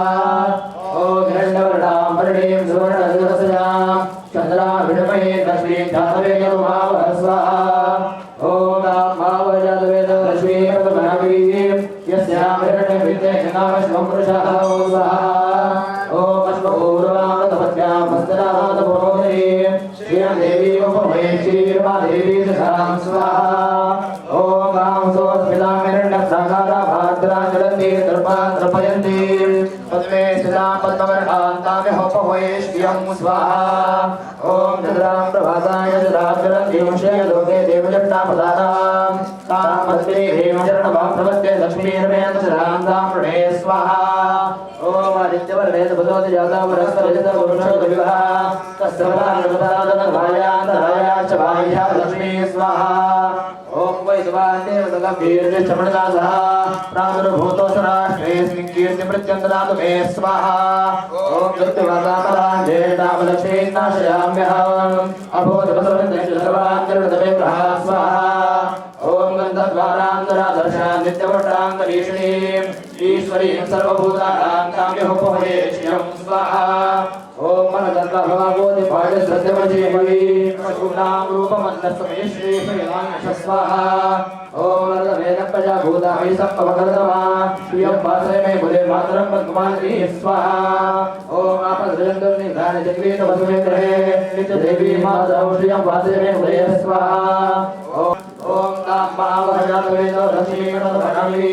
ओम हिरण्यवर्णां वर्णीं सुवर्णरजतस्यां चन्द्रां हिरण्मये दक्षिणे जातवे महावः स्वाहा ओम तां भावयातवे लक्ष्मी मनोभावे यस्यां हिरण्यं विद्येयं पुरुषाणां स्वाहा ओम अश्वपूर्वामृतपत्यां हस्तनाथपुरोदये श्रीदेवी उपमये श्रीर्मादेवी दशां स्वाहा ओम गां सोऽस्मितां हिरण्यप्राकारा भाद्रां जलन्ति दर्पां द्रपयन्ति पद्मे स्थितां पद्मवर्णान्तामिहोपमये श्रियं स्वाहा ओम चन्द्रां प्रभाताय जलाज्वलन्ति लोके देवजट्टां प्रदानां तां पद्मे हेमचरणभां प्रपद्ये लक्ष्मीर्मेण शरां तां प्रणये स्वाहा ओम आदित्यवर्णे भगवति जाता वरस्परजत पुरुषोत्तविवाह तस्त्रवरानगतादनभायान्तरायाश्च भार्या लक्ष्मी स्वाहा ओम वैद्वान्देवतगम्भीर्निश्चमणदासः प्रादुर्भूतोऽसुराष्ट्रेऽस्मिन् कीर्तिमृत्यन्तरातु मे स्वाहा ओम मृत्युवातामलाञ्जेतामलक्ष्मीं नाशयाम्यहम् अभूतपसवृन्दे स्वाहा ओम गन्धद्वारान्तरादर्शां नित्यवट्टाङ्गरीषणीं ईश्वरीं सर्वभूतानां काम्यहोपमये श्रियं स्वाहा ओम मनदत्तभवाबोधिभाजसत्यमजेमहि पशूनां रूपमन्नस्मै श्रीश्रीनां स्वाहा ओम नरवेदप्रजाभूतामि सम्पवकर्तमा श्रियं वासय मे मुदे मातरं पद्मानी स्वाहा ओम आपद्रजन्तुर्निधानचक्रीतवसुमे ग्रहे नित्यदेवी मातरं श्रियं वासय मे मुदे स्वाहा ओम तां महावहजातवेदो लक्ष्मीगणपणामि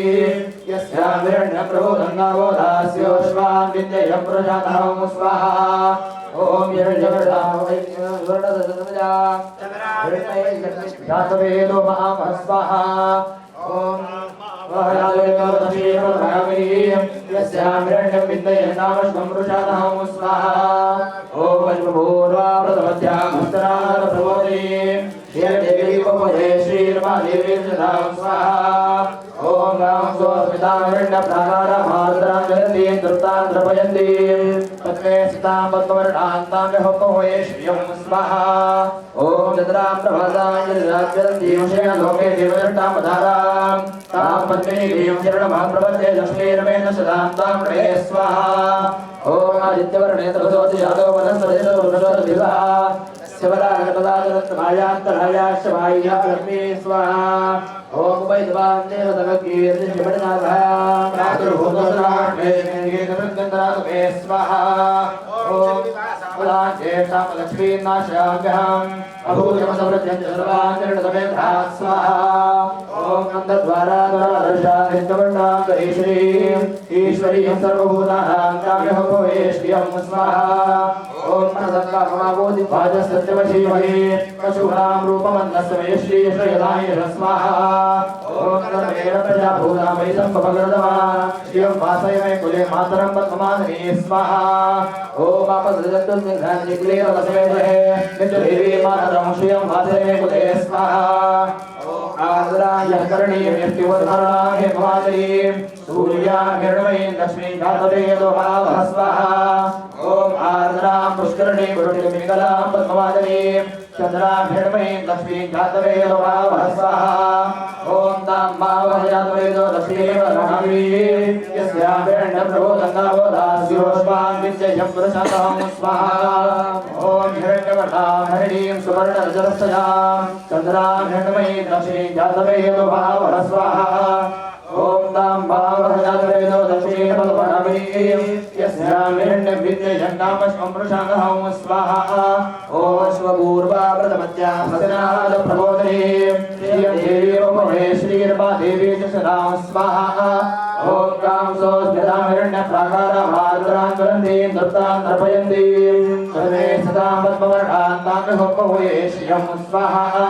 यस्यां हिरण्यं प्रभोदन्नावोदास्योश्वां विद्येयं पुरुषाणां स्वाहा ओम हिरण्यवर्णां वर्णदशतमजा जातवेदो महामः स्वाहा ओम वहजातवेदो लक्ष्मीगणपणामि यस्यां हिरण्यं विद्येयं नामश्वं पुरुषाणां स्वाहा ओम अश्वपूर्वामृतमध्यां हस्तनाथप्रबोधये श्रीदेवी उपमये श्रीर्मादेवी दशां स्वाहा ओम गां सोऽस्मितां हिरण्यप्राकारा भाद्रां जलन्ति द्रुतां द्रपयन्ति पद्मे स्थितां पद्मवर्णान्तामिहोपमये श्रियं स्वाहा ओम चन्द्रां प्रभातां जलन्ति लोके देवजट्टां पधारां तां पद्मिनीं शरणमां प्रपद्ये लक्ष्मीर्मेण सदां तां प्रणये स्वाहा ओम आदित्यवर्णे तपसोऽसि जातो वनस्पतिर्वृषोत्तविवाह शिवराजपदाजलत्मायान्तरायाश्च भार्या लक्ष्मी स्वाहा ओम वैद्वान्देवतगकीर्तिशमणनाभायां प्रादुर्भूतोऽसुराष्ट्रेऽस्मिन् मे स्वाहा ओम ज्येष्ठां लक्ष्मीं नाशयाम्यहम् अभूतमसमृद्ध्यं च सर्वान् निर्णतमे स्वाहा ओम नन्दद्वारादर्शां नित्यवर्णां गरीश्वरीं ईश्वरीं सर्वभूतानां काम्यहोपमये श्रियं स्वाहा ओम मनदत्तभवाबोधिभाजसत्यमशीमहि पशूनां रूपमन्नस्मै श्रीश्रयदाय स्वाहा ओम नरवेदप्रजाभूतामि सम्पवकर्तमा श्रियं वासय मे कुले मातरं पद्ममालिनी स्वाहा ओम आपद्रजन्तुर्निधानचक्रीतवसुमे ग्रहे नित्यदेवी मातरं श्रियं वासय मे कुले स्वाहा ओम आर्द्रायः करणीं यष्टिवद्भरणां हेमवादरीं सूर्यां हिरण्मयीं लक्ष्मीं जातवेदो महावः स्वाहा ओम आर्द्रां पुष्करणीं पुरुषपिङ्गलां पद्मवादनीं चन्द्रां हिरण्मयीं लक्ष्मीं जातवेदो महावः स्वाहा ओम तां महावहजातवेदो लक्ष्मीर्महावी यस्यां हिरण्यं प्रभोदन्नावोदास्योश्वां विद्येयं पुरुषाणां स्वाहा ओम हिरण्यवर्णां हरिणीं सुवर्णरजतस्यां चन्द्रां हिरण्मयीं लक्ष्मीं जातवेदो महावः स्वाहा ओम तां भावहजातवेदो लक्ष्मीर्महावी यस्यां हिरण्यं विद्येयं नामश्वं पुरुषाणां स्वाहा ओम अश्वपूर्वामृतमध्यां हस्तनाथप्रबोधये श्रीदेवी उपमये श्रीर्मादेवी दशां स्वाहा ओम गां सोऽस्मितां हिरण्यप्राकारा भाद्रां ज्वलन्ति द्रुतां द्रपयन्ति पद्मे स्थितां पद्मवर्णान्तामिहोपमये श्रियं स्वाहा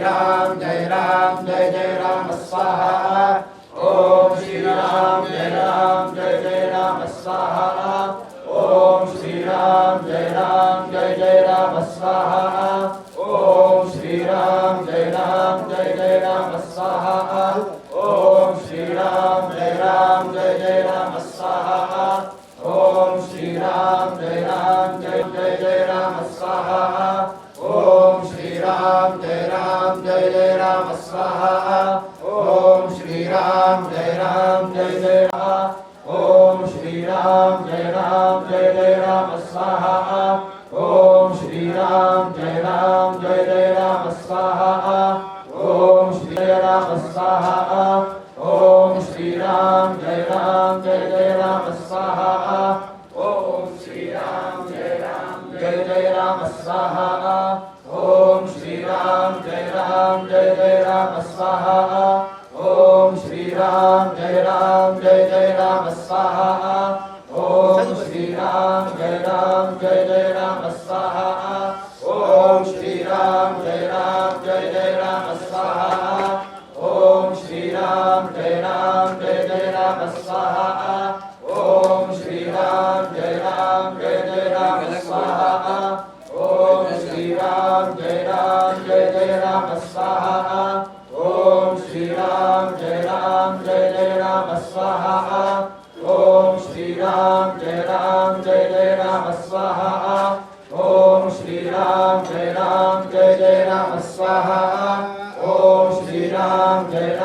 राम जय राम स्वाहा ओम श्री राम जय राम स्वाहा ओम श्री राम जय राम स्वाहा ओम श्री राम जय राम स्वाहा ओम श्री राम जय राम स्वाहा ओम श्री राम जय राम स्वाहा ओम श्री राम जय राम स्वाहा ओम श्री राम जय राम ओम श्री राम जय राम स्वाहा ओम श्री राम जय राम स्वाहा ओम श्री राम स्वाहा ओम श्री राम जय राम स्वाहा ओम श्री राम जय राम स्वाहा ओम श्री राम जय राम स्वाहा ओम श्री राम जय राम स्वाहा ओम श्री राम जय राम स्वाहा ओम श्री राम जय राम स्वाहा ओम श्री राम जय राम स्वाहा ओम श्री राम जय राम स्वाहा ओम श्री राम जय राम स्वाहा ओम श्री राम जय राम स्वाहा ओम श्री राम जय राम स्वाहा ओम श्री राम जय राम स्वाहा ओम श्री राम जय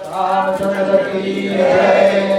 रामचंद्र की जय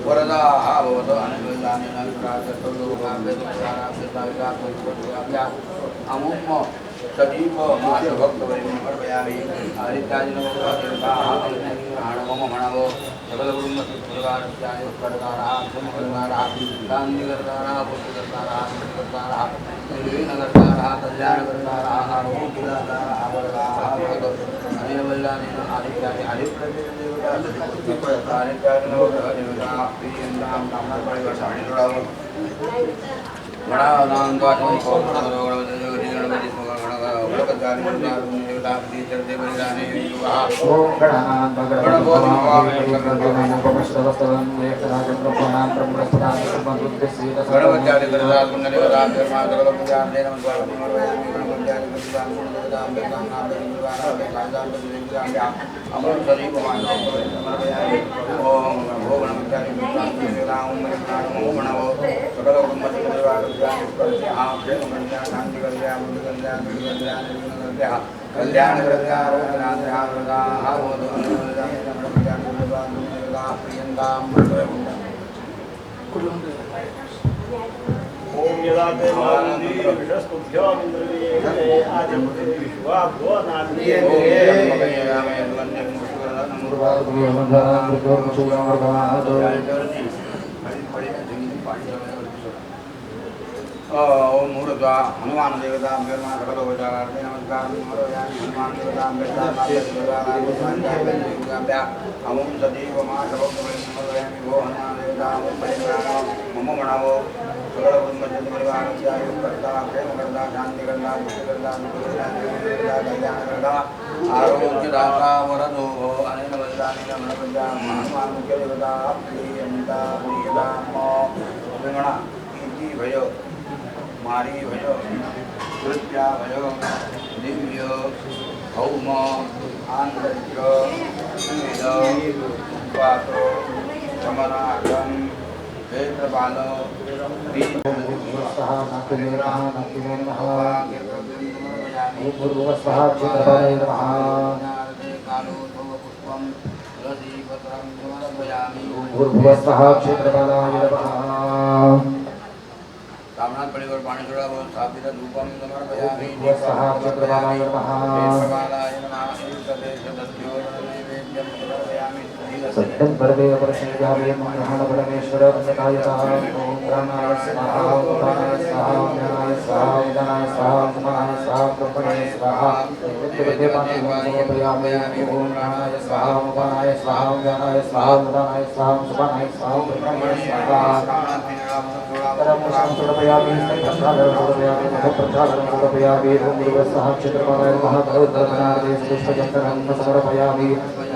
वरदा भवतो अनुदानेन विकासतो लोकाभ्यः अमुम सदीप मास भक्तवरिं अर्पयामि हरिताजिनो देवताः मम मणवो सकल कुटुम्बसुखदानस्याय कर्तारः कुमकर्तारः कान्तिकर्तारः पुत्रकर्तारः पुत्रकर्तारः निर्विघ्नकर्तारः कल्याणकर्तारः आरोग्यदातारः वरदाः भवतो अनेन वल्लानेन आदित्यानि आदित्यदेवता आदित्याजिनो देवता प्रियन्तां कामनापरिवर्षाणि जोडावो गणानां द्वादशं कोपनरो गणपति गणपति कल्याण ओम यदा ते मानंदी विषस्तुभ्यो इंद्रवीये आजपति विश्वाभो नादी ओम मूर्धा हनुमान देवता मेरमा सकल वैदार्थे नमस्कार नमोयामि हनुमान देवता मेरमा देवता अमुम सदैव मा सबकमय नमोयामि वो हनुमान देवता ओम परिवार मम मनावो सकल कुटुंब परिवार आयु करता प्रेम करता शांति करता मुक्ति करता कल्याण करता आरोग्य दाता वरदो अनेन वरदानेन मनोज्ञा हनुमान मुख्य देवता प्रियंता प्रियदाम विमणा कीर्ति भयो मारी भयो कृत्या भयो दिव्य भौम आंतरिक वेद पातो समनागम वेदपाल भूर्भुवस्वः क्षेत्रपालाय नमः सामनाथ पड़ेगा पानी थोड़ा बहुत स्थापित धूपम समर्पयामि भूर्भुवस्वः क्षेत्रपालाय नमः क्षेत्रपालाय नमः ईश्वरेश दस्यो नैवेद्यं समर्पयामि सत्यं परदेव परमेश्वराय ग्रहण परमेश्वर अन्यतायतः ओम प्राणाय स्वाहा उपानाय स्वाहा ज्ञानाय स्वाहा विदानाय स्वाहा समानाय स्वाहा ब्रह्मणे स्वाहा नित्यविद्ये पाठं समर्पयामि ओम प्राणाय स्वाहा उपानाय स्वाहा ज्ञानाय स्वाहा विदानाय स्वाहा समानाय स्वाहा ब्रह्मणे स्वाहा करमोषं समर्पयामि प्रसादं समर्पयामि प्रसादं समर्पयामि ओम गुरुवस्सः क्षेत्रपालाय नमः भगवद्गणादेव पुष्पचक्रं समर्पयामि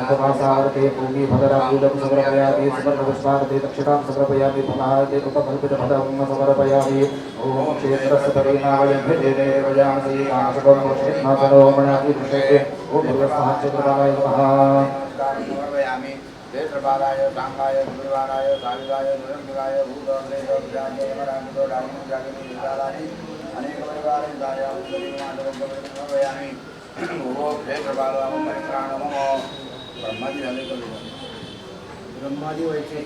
उपवासावते भूमि भद्राकूलं समर्पयामि सुवर्णपुष्पार्थे दक्षिणां समर्पयामि फलार्थे उपकल्पितफलं समर्पयामि ॐ क्षेत्रस्य परिणामयभ्यदेवयामि कामशुभं मोक्षेत्मासनो मणाति दृश्यते ॐ भगवत्सः क्षेत्रपालाय नमः समर्पयामि क्षेत्रपालाय सांगाय गुरुवाराय साविराय निरंजनाय भूतप्रेतव्याय यमराजो डालिनो जागनि विशालानि अनेक परिवाराय समर्पयामि ओम क्षेत्रपालाय नमः प्राणमो ब्रह्माजी झाले का ब्रह्माजी व्हायचे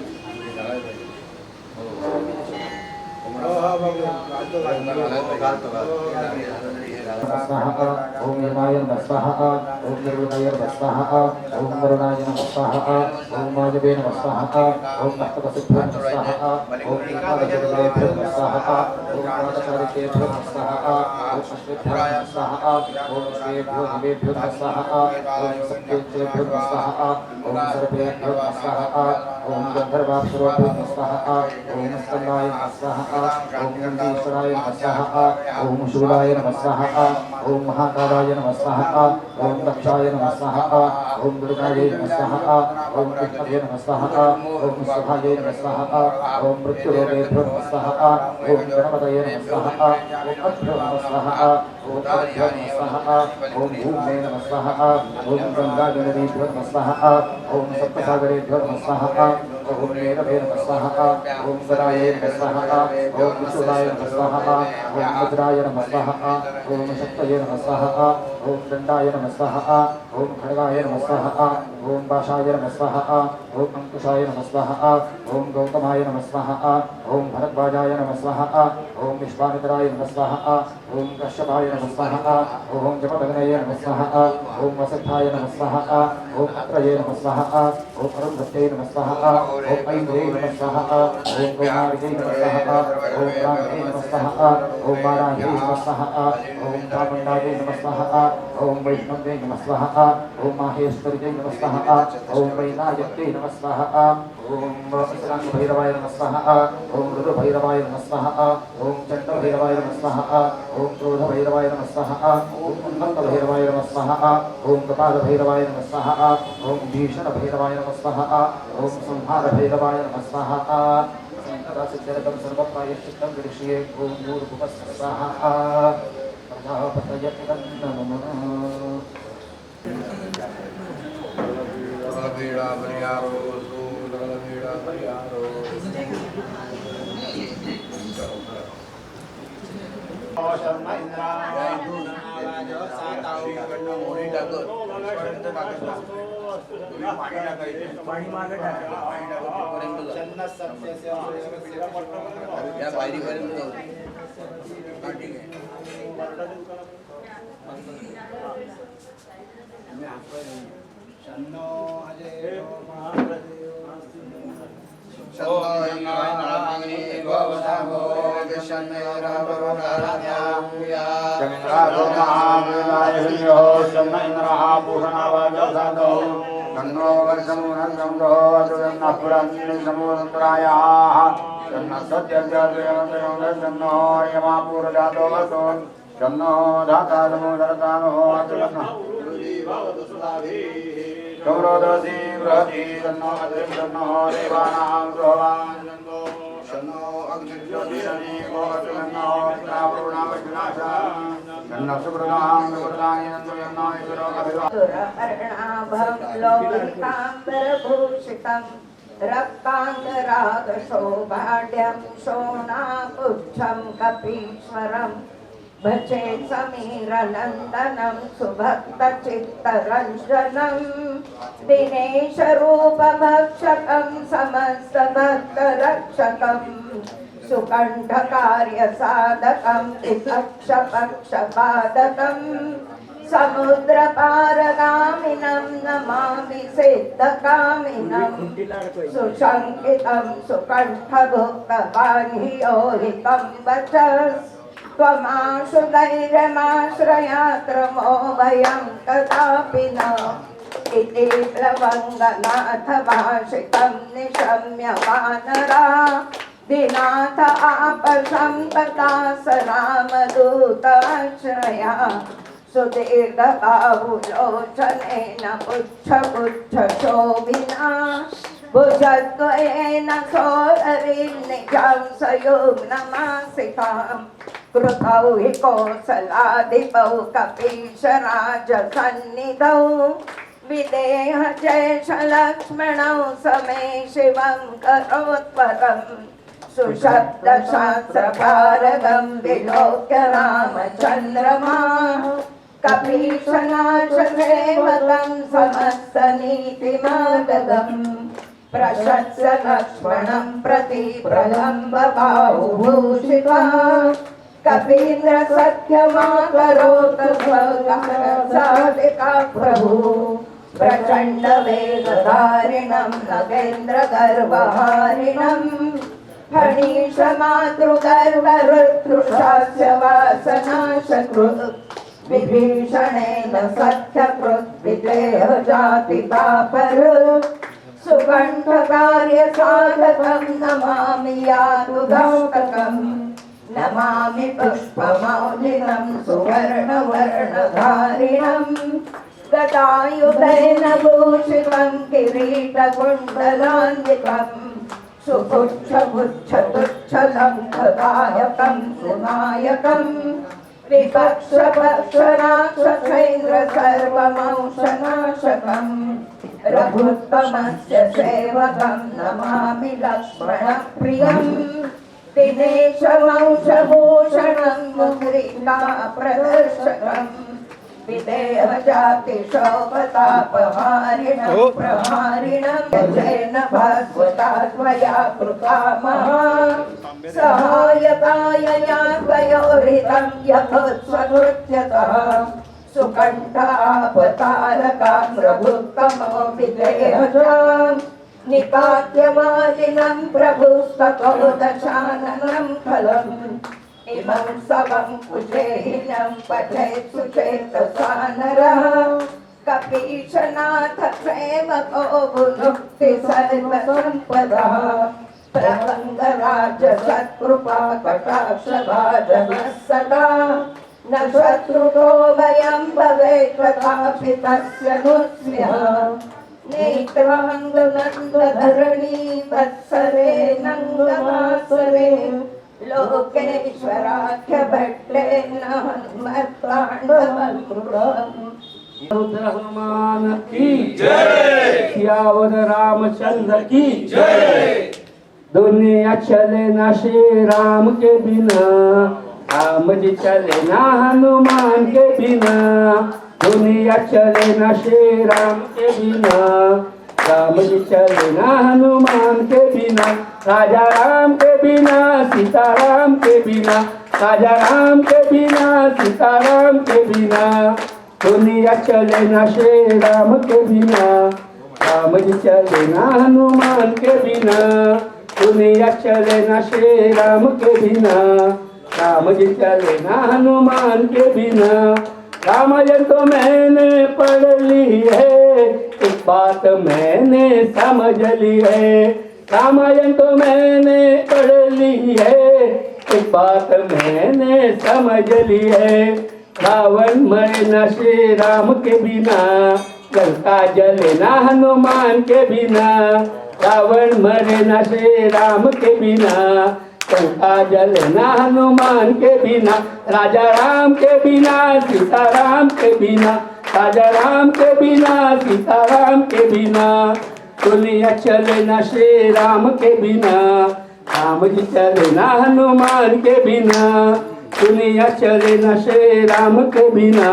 ओम यमाय नमः स्वाहा ओम निर्गुणाय नमः स्वाहा ओम वरुणाय नमः स्वाहा ओम वायवे नमः स्वाहा ओम भक्तवसुभ्यो नमः स्वाहा ओम एकादशदेवेभ्यो नमः स्वाहा ओम द्वादशादित्येभ्यो नमः स्वाहा ओम अश्वेभ्यो नमः स्वाहा ओम श्रेभ्यो दिवेभ्यो नमः स्वाहा ओम सत्येभ्यो नमः स्वाहा ओम सर्वेभ्यो नमः स्वाहा ओम गंधर्वाप्सरोभ्यो नमः स्वाहा ओम स्कंदाय नमः स्वाहा ओम नंदीश्वराय नमः स्वाहा ओम शूलाय नमः स्वाहा ओम महाकालाय नमः स्वाहा ओम दक्षाय नमः स्वाहा ओम दुर्गाय नमः स्वाहा ओम कृष्णाय नमः स्वाहा ओम सुभाय नमः स्वाहा ओम मृत्युलोकेभ्यो नमः स्वाहा ओम गणपतये नमः स्वाहा ओम अभ्यो नमः स्वाहा ओम अभ्यो नमः स्वाहा ओम भूमे नमः स्वाहा ओम गंगाजननीभ्यो नमः स्वाहा ओम सप्तसागरेभ्यो नमः स्वाहा ओम नीलभे नमः स्वाहा ओम गदाय नमः स्वाहा ओम विशुलाय नमः स्वाहा ओम वज्राय नमः स्वाहा ओम शक्तये नमः स्वाहा ओम दंडाय नमः स्वाहा ओम खड्गाय नमः स्वाहा ओम पाशाय नमः स्वाहा ओम अंकुशाय नमः स्वाहा ओम गौतमाय नमः स्वाहा ओम भरद्वाजाय नमः स्वाहा ओम विश्वामित्राय नमः स्वाहा ओम कश्यपाय नमः स्वाहा ओम जपदग्नये नमः स्वाहा ओम वसिष्ठाय नमः स्वाहा ओम अत्रये नमः स्वाहा ओम अरुन्धत्यै नमः स्वाहा ओम ऐन्द्रे नमः स्वाहा ओम गौमार्गे नमः स्वाहा ओम ब्राह्मणे नमः स्वाहा ओम वाराह्ये नमः स्वाहा ओम चामुण्डायै नमः स्वाहा ओम वैष्णव्यै नमः स्वाहा ओम माहेश्वर्यै नमः स्वाहा ओम वैनायक्यै नमः स्वाहा ओम भैरवाय नमः स्वाहा ओम रुद्रभैरवाय नमः स्वाहा ओम चण्डभैरवाय नमः स्वाहा ओम क्रोधभैरवाय नमः स्वाहा ओम उन्मत्तभैरवाय नमः स्वाहा ओम कपालभैरवाय नमः स्वाहा ओम भीषणभैरवाय नमः स्वाहा ओम संहारभैरवाय नमः स्वाहा सिद्धरकं सर्वप्रायश्चित्तं विषये ओम भूर्भुवस्सः स्वाहा प्रजापतये नमः पीड़ा परिहारो पीड़ा परिहारो पाणी मागे या बाहेरी पर्यंत गौरवदसी बृहति जन्नो अद्रिजन्नो देवानां गृहवान् जन्नो शन्नो अग्निज्योतिरनि गोवर्धनो विष्णापूर्णाविष्णाशा जन्नो सुकृतां सुकृताय जन्नो ईश्वरो अभिवा अर्णाभं लोहिताम्बरभूषितं रक्ताङ्गरागशोभाढ्यं शोणापुच्छं कपीश्वरं भजे समीरनन्दनं सुभक्तचित्तरञ्जनं दिनेशरूपभक्षकं समस्तभक्तरक्षकं सुकण्ठकार्यसाधकं विपक्षपक्षपादकं समुद्रपारगामिनं नमामि सिद्धकामिनं सुशङ्कितं सुकण्ठभुक्तवाह्योहितं वचस् त्वमाशु धैर्यमाश्रयात्रमो भयं कदापि न इति प्लवङ्गनाथ भाषितं निशम्य वानरा दिनाथ आपसम्पदा स रामदूताश्रया सुदीर्घबाहुलोचनेन पुच्छपुच्छशोभिना भुजद्वयेन सोदरीं निजां सयुग्नमासिताम् कृतौ हि कोसलादिपौ कपीशराजसन्निधौ विदेह जैशलक्ष्मणौ समे शिवं करोत्परम् सुशब्दशास्त्रपारगं विलोक्य रामचन्द्रमा कपीशनाशसेवकं समस्तनीतिमागतम् प्रशस्य लक्ष्मणं प्रति प्रलम्ब बाहुभूषिता कपीन्द्र सख्यमाकरोत साधिका प्रभु प्रचण्ड वेगधारिणं नगेन्द्र गर्वहारिणं फणीश मातृगर्वरुतृषास्य वासनाशकृत् विभीषणेन सख्यकृत् विदेह जातिपापरुत् सुकण्ठकार्यसाधकं नमामि यादुदाष्टकम् नमामि पुष्पमौलिनं सुवर्णवर्णधारिणं गदायुधेन भूषितं किरीटकुण्डलान्वितं सुपुच्छपुच्छतुच्छलङ्घदायकं सुनायकं विपक्षपक्षराक्षसेन्द्र सर्वमंशनाशकम् रघुत्तमस्य सेवकं नमामि लक्ष्मणप्रियम् दिनेशवंशभूषणं मुद्रिका प्रदर्शकम् विदेहजातिशोभतापहारिणं प्रहारिणं यजेन भास्वता त्वया कृता महा सहायकाय यात्वयोरितं यथोत्स्वकृत्यतः सुकण्ठापतारकां रघुत्तमो विदेहजाम् निपात्यमालिनं प्रभुस्ततो दशाननं फलम् इमं सवं कुजेहिनं पठेत् सुचेतसा नरः कपीशनाथ सेवको भुनुक्ति सर्वसम्पदः प्रभङ्गराज सत्कृपा कटाक्षभाजनः सदा न शत्रुतो भयं भवेत् तथापि तस्य नुस्म्यः नेत्राङ्गनन्दधरणी वत्सरे नन्दवासरे लोकेश्वराख्य भट्टेन हनुमान की जय, सियावर रामचंद्र की जय। दुनिया चले ना श्री राम के बिना, राम जी चले ना हनुमान के बिना। दुनिया चले ना श्री राम के बिना, राम जी चले ना हनुमान के बिना। राजा राम के बिना, सीता राम के बिना, राजा राम के बिना, सीता राम के बिना। दुनिया चले ना श्री राम के बिना, राम जी चले ना हनुमान के बिना। दुनिया चले ना श्री राम के बिना, राम जी चले ना हनुमान के बिना। रामायण तो मैंने पढ़ ली है, एक बात मैंने समझ ली है। रामायण तो मैंने पढ़ ली है, एक बात मैंने समझ ली है। रावण मरे न श्री राम के बिना, लंका जले ना हनुमान के बिना। रावण मरे न श्री राम के बिना, लंका जले ना हनुमान के बिना। राजा राम के बिना, सीता राम के बिना, राजा राम के बिना, सीता राम के बिना। दुनिया चले ना श्री राम के बिना, राम जी चले ना हनुमान के बिना। दुनिया चले न श्री राम के बिना,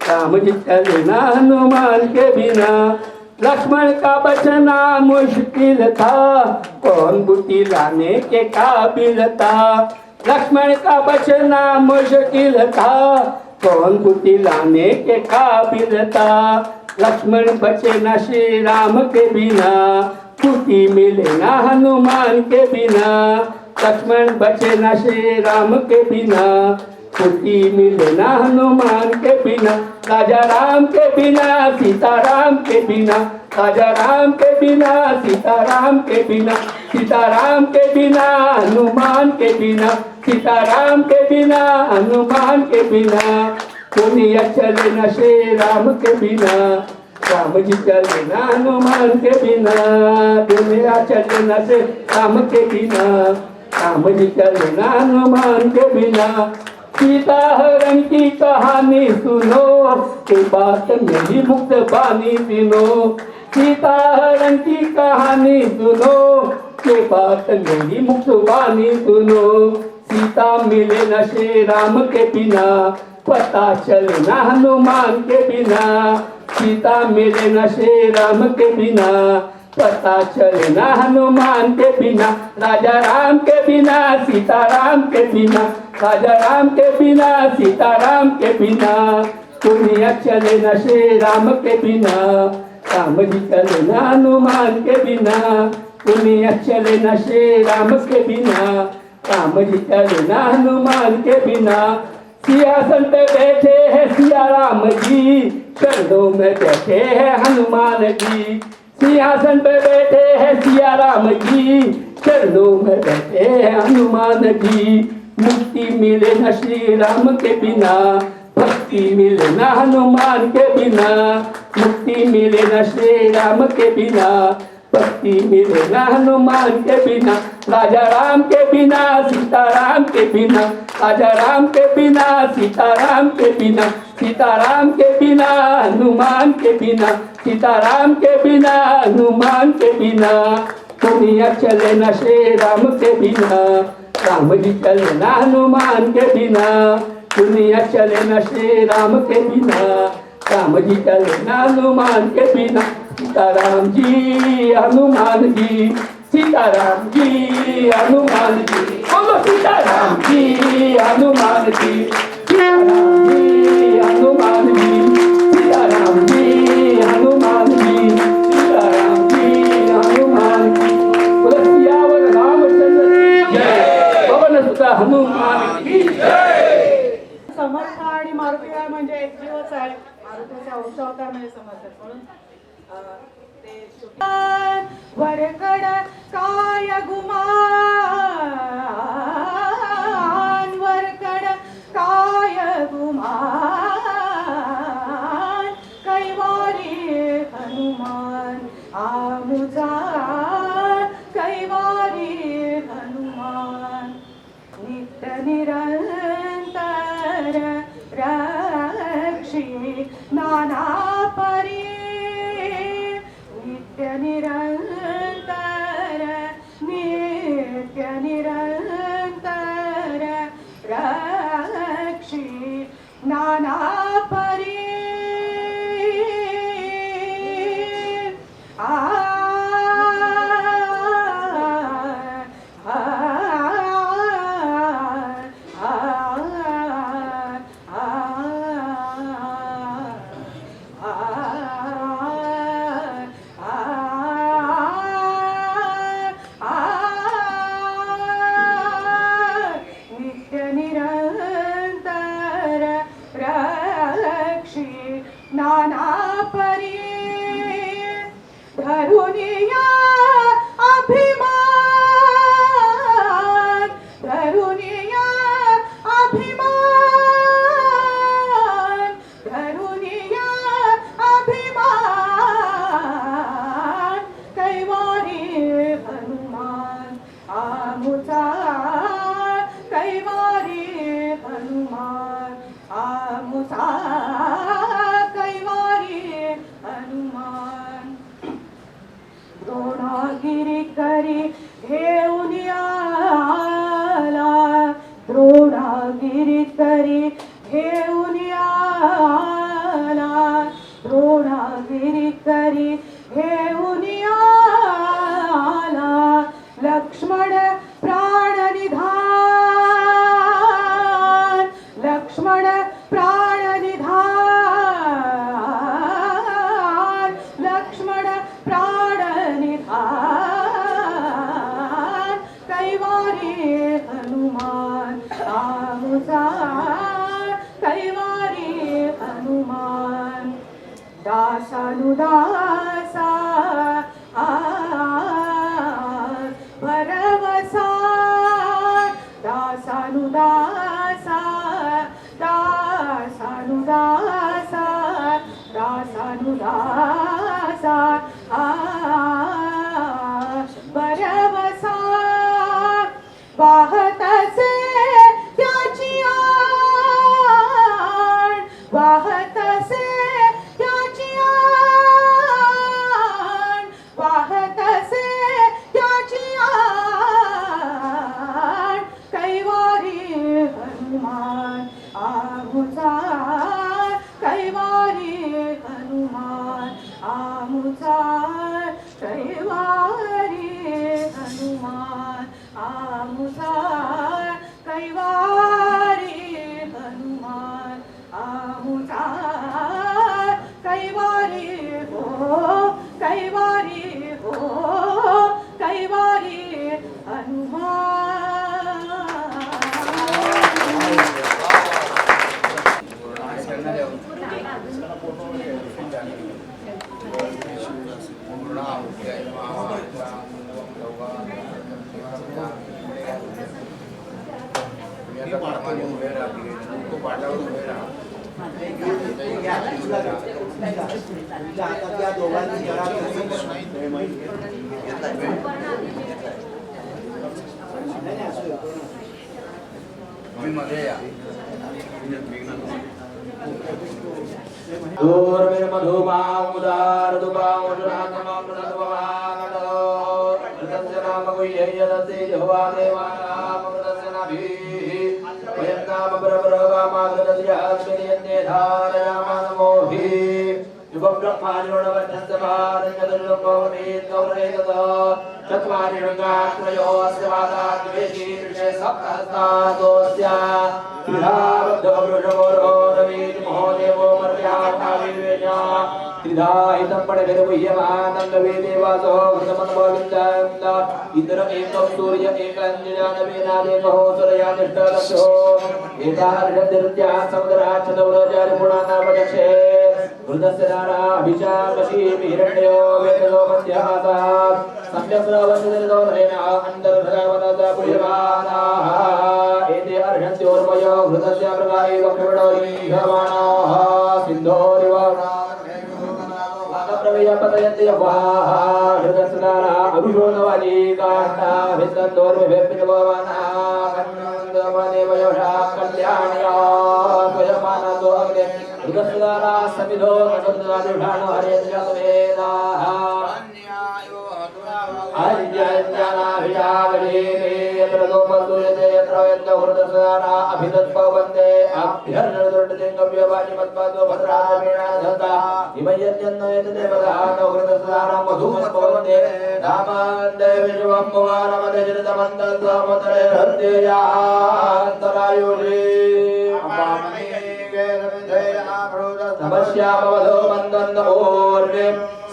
राम जी चले न हनुमान के बिना। लक्ष्मण का बचना मुश्किल था, कौन बूटी लाने के काबिल था। लक्ष्मण का बचना मुश्किल था, कौन बूटी लाने के काबिल था। लक्ष्मण बचे न श्री राम के बिना, बूटी मिले न हनुमान के बिना। लक्ष्मण बचे न श्री राम के बिना, बूटी मिले न हनुमान के बिना। राजा राम के बिना, सीता राम के बिना, राजा राम के बिना, सीता राम के बिना, सीता राम के बिना, हनुमान के बिना, सीता राम के बिना, हनुमान के बिना। दुनिया चले न श्री राम के बिना, राम जी चले न हनुमान के बिना। दुनिया चले न श्री राम के बिना, राम जी चले न हनुमान के बिना। सीता हरण की कहानी सुनो, के बात मेरी मुक्त बानी सुनो। सीता हरण की कहानी सुनो, के बात मेरी मुक्त बानी सुनो। सीता मिले न श्री राम के बिना, पता चले न हनुमान के बिना। सीता मिले न श्री राम के बिना, पता चले न हनुमान के बिना। राजा राम के बिना, सीता राम के बिना, राजा राम के बिना, सीता राम के बिना। दुनिया चले न श्री राम के बिना, राम जी चले न हनुमान के बिना। दुनिया चले न श्री राम के बिना, राम जी चले न हनुमान के बिना। सिंहासन पे बैठे हैं सिया राम जी, चरणों में बैठे हैं हनुमान जी। सिंहासन पे बैठे हैं सिया राम जी, चरणों में बैठे हैं हनुमान जी। मुक्ति मिले न श्री राम के बिना, भक्ति मिले न हनुमान के बिना। मुक्ति मिले न श्री राम के बिना, भक्ति मिले न हनुमान के बिना। राजा राम के बिना, सीता राम के बिना, राजा राम के बिना, सीता राम के बिना, सीता राम के बिना, हनुमान के बिना, सीता राम के बिना, हनुमान के बिना। दुनिया चले न श्री राम के बिना, राम जी चले न हनुमान के बिना। दुनिया चले न श्री राम के बिना, राम जी चले न हनुमान के बिना। सीताराम जी हनुमान जी, सीताराम जी हनुमान जी, बोलो सीताराम जी हनुमान जी, सीताराम जी हनुमान जी, सीताराम जी हनुमान जी, सीताराम जी हनुमान जी। बोलो सियावर रामचंद्र की जय, पवन सुत हनुमान की जय। समर्थ आणि मारुतीराय म्हणजे एक जीवच आहे, मारुतीचा अंशावतार म्हणजे समर्थ म्हणून वरकड काय गुमान, वरकड काय गुमान, कैवारी हनुमान आमुजा, कैवारी हनुमान। नित्य निरंतर रक्षी नाना परी, नित्य निरंतर, नित्य निरंतर रक्षी नाना परी। द्रोणागिरी करी उत्तरी घेऊन आला लक्ष्मण प्राणनिधान लक्ष्मण प्राणनिधान लक्ष्मण प्राणनिधान कैवारी हनुमान आमुचा कैवारी हनुमान दासानुदासा भरवसा दासानुदासा दासानुदासा दासानुदासा भरवसा वाहतसे त्याची आण वाहतसे त्याची आण वाहतसे त्याची आण कैवारी हनुमान आमुचा कैवारी हनुमान आमुचा कैवारी हनुमान आमुचा कैवारी हनुमान आमुचा कैवारी हो कैवारी हो कैवारी त्या दोघांनी इंद्र एक सूर्य एक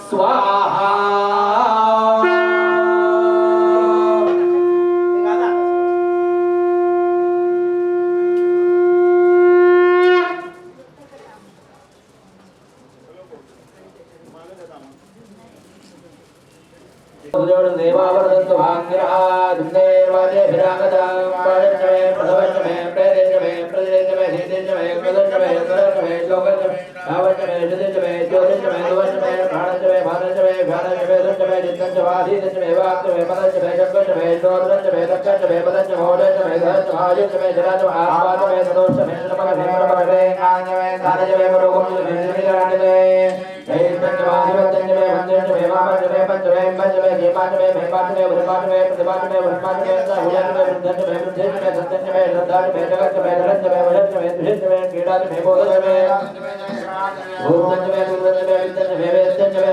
स्वाहा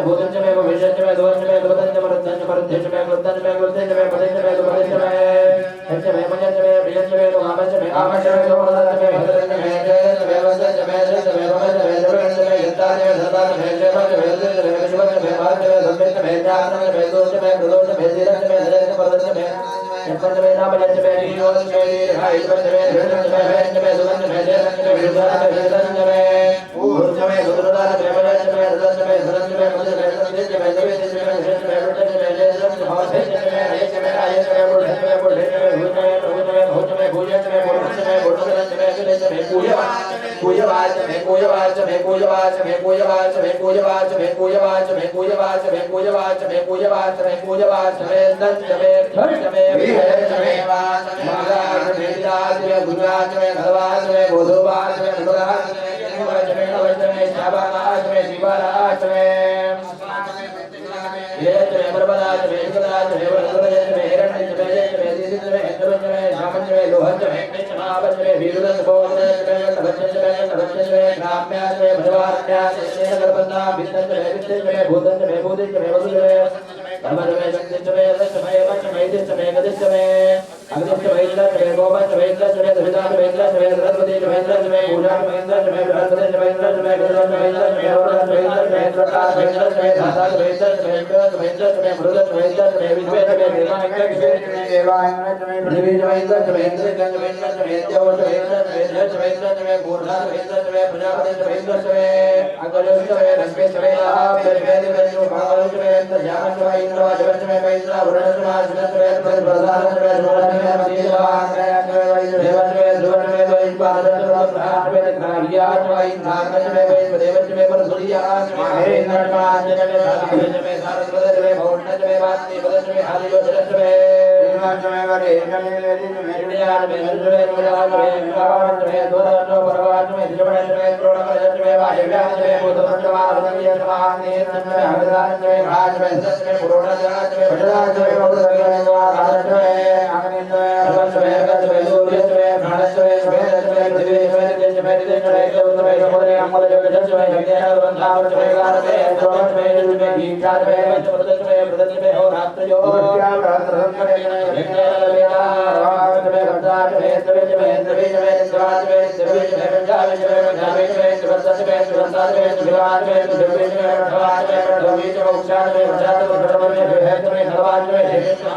भूत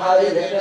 Hare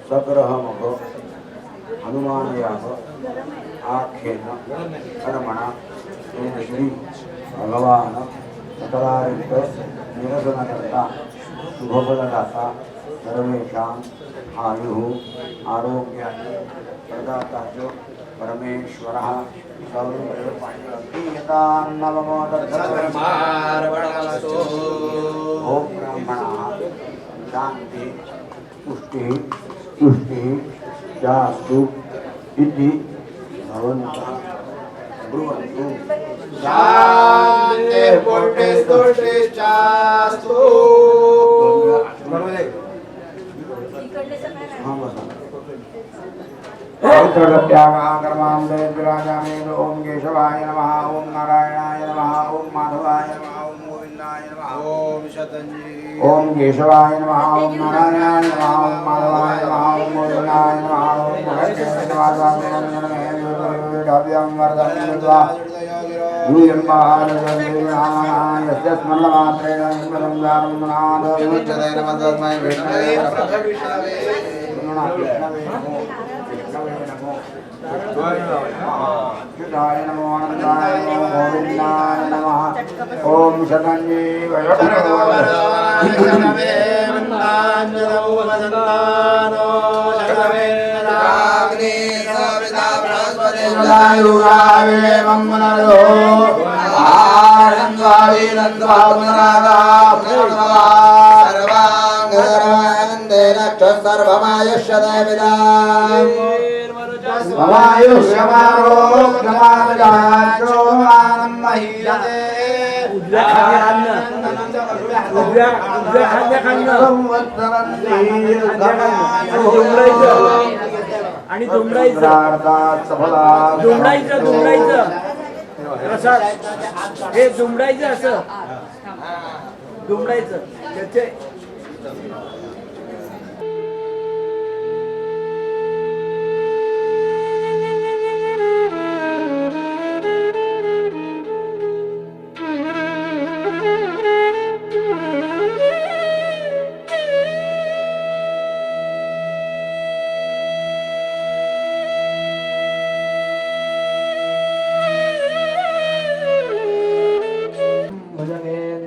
सग्रह मग हनुमान याग आख्येन कर्मणा तेन श्री भगवान सकलारिक्त निरसनकर्ता शुभफलदाता सर्वेषाम् आयुः आरोग्यानि प्रदाता च परमेश्वरः ओम ब्राह्मणः शांति पुष्टि तुष्टि जास्तु इति भवन्तः ब्रुवन्तु। शांति पुष्टि तुष्टि जास्तु। ओम केशवाय नमः, ओम नारायणाय नमः, ओम माधवाय नमः, ओम गोविंदाय नमः, ओम शतंजी। ओम केशवाय नमः, ओम नारायणाय नमः, ओम माधवाय नमः, ओम गोविंदाय नमः, ओम भगवते विष्णुवाय नमो आनंदाय नमो गोविंदाय नमः। ओम शतंजी आणि दुमडायचं प्रसाद हे दुमडायचं असं दुमडायचं त्याचे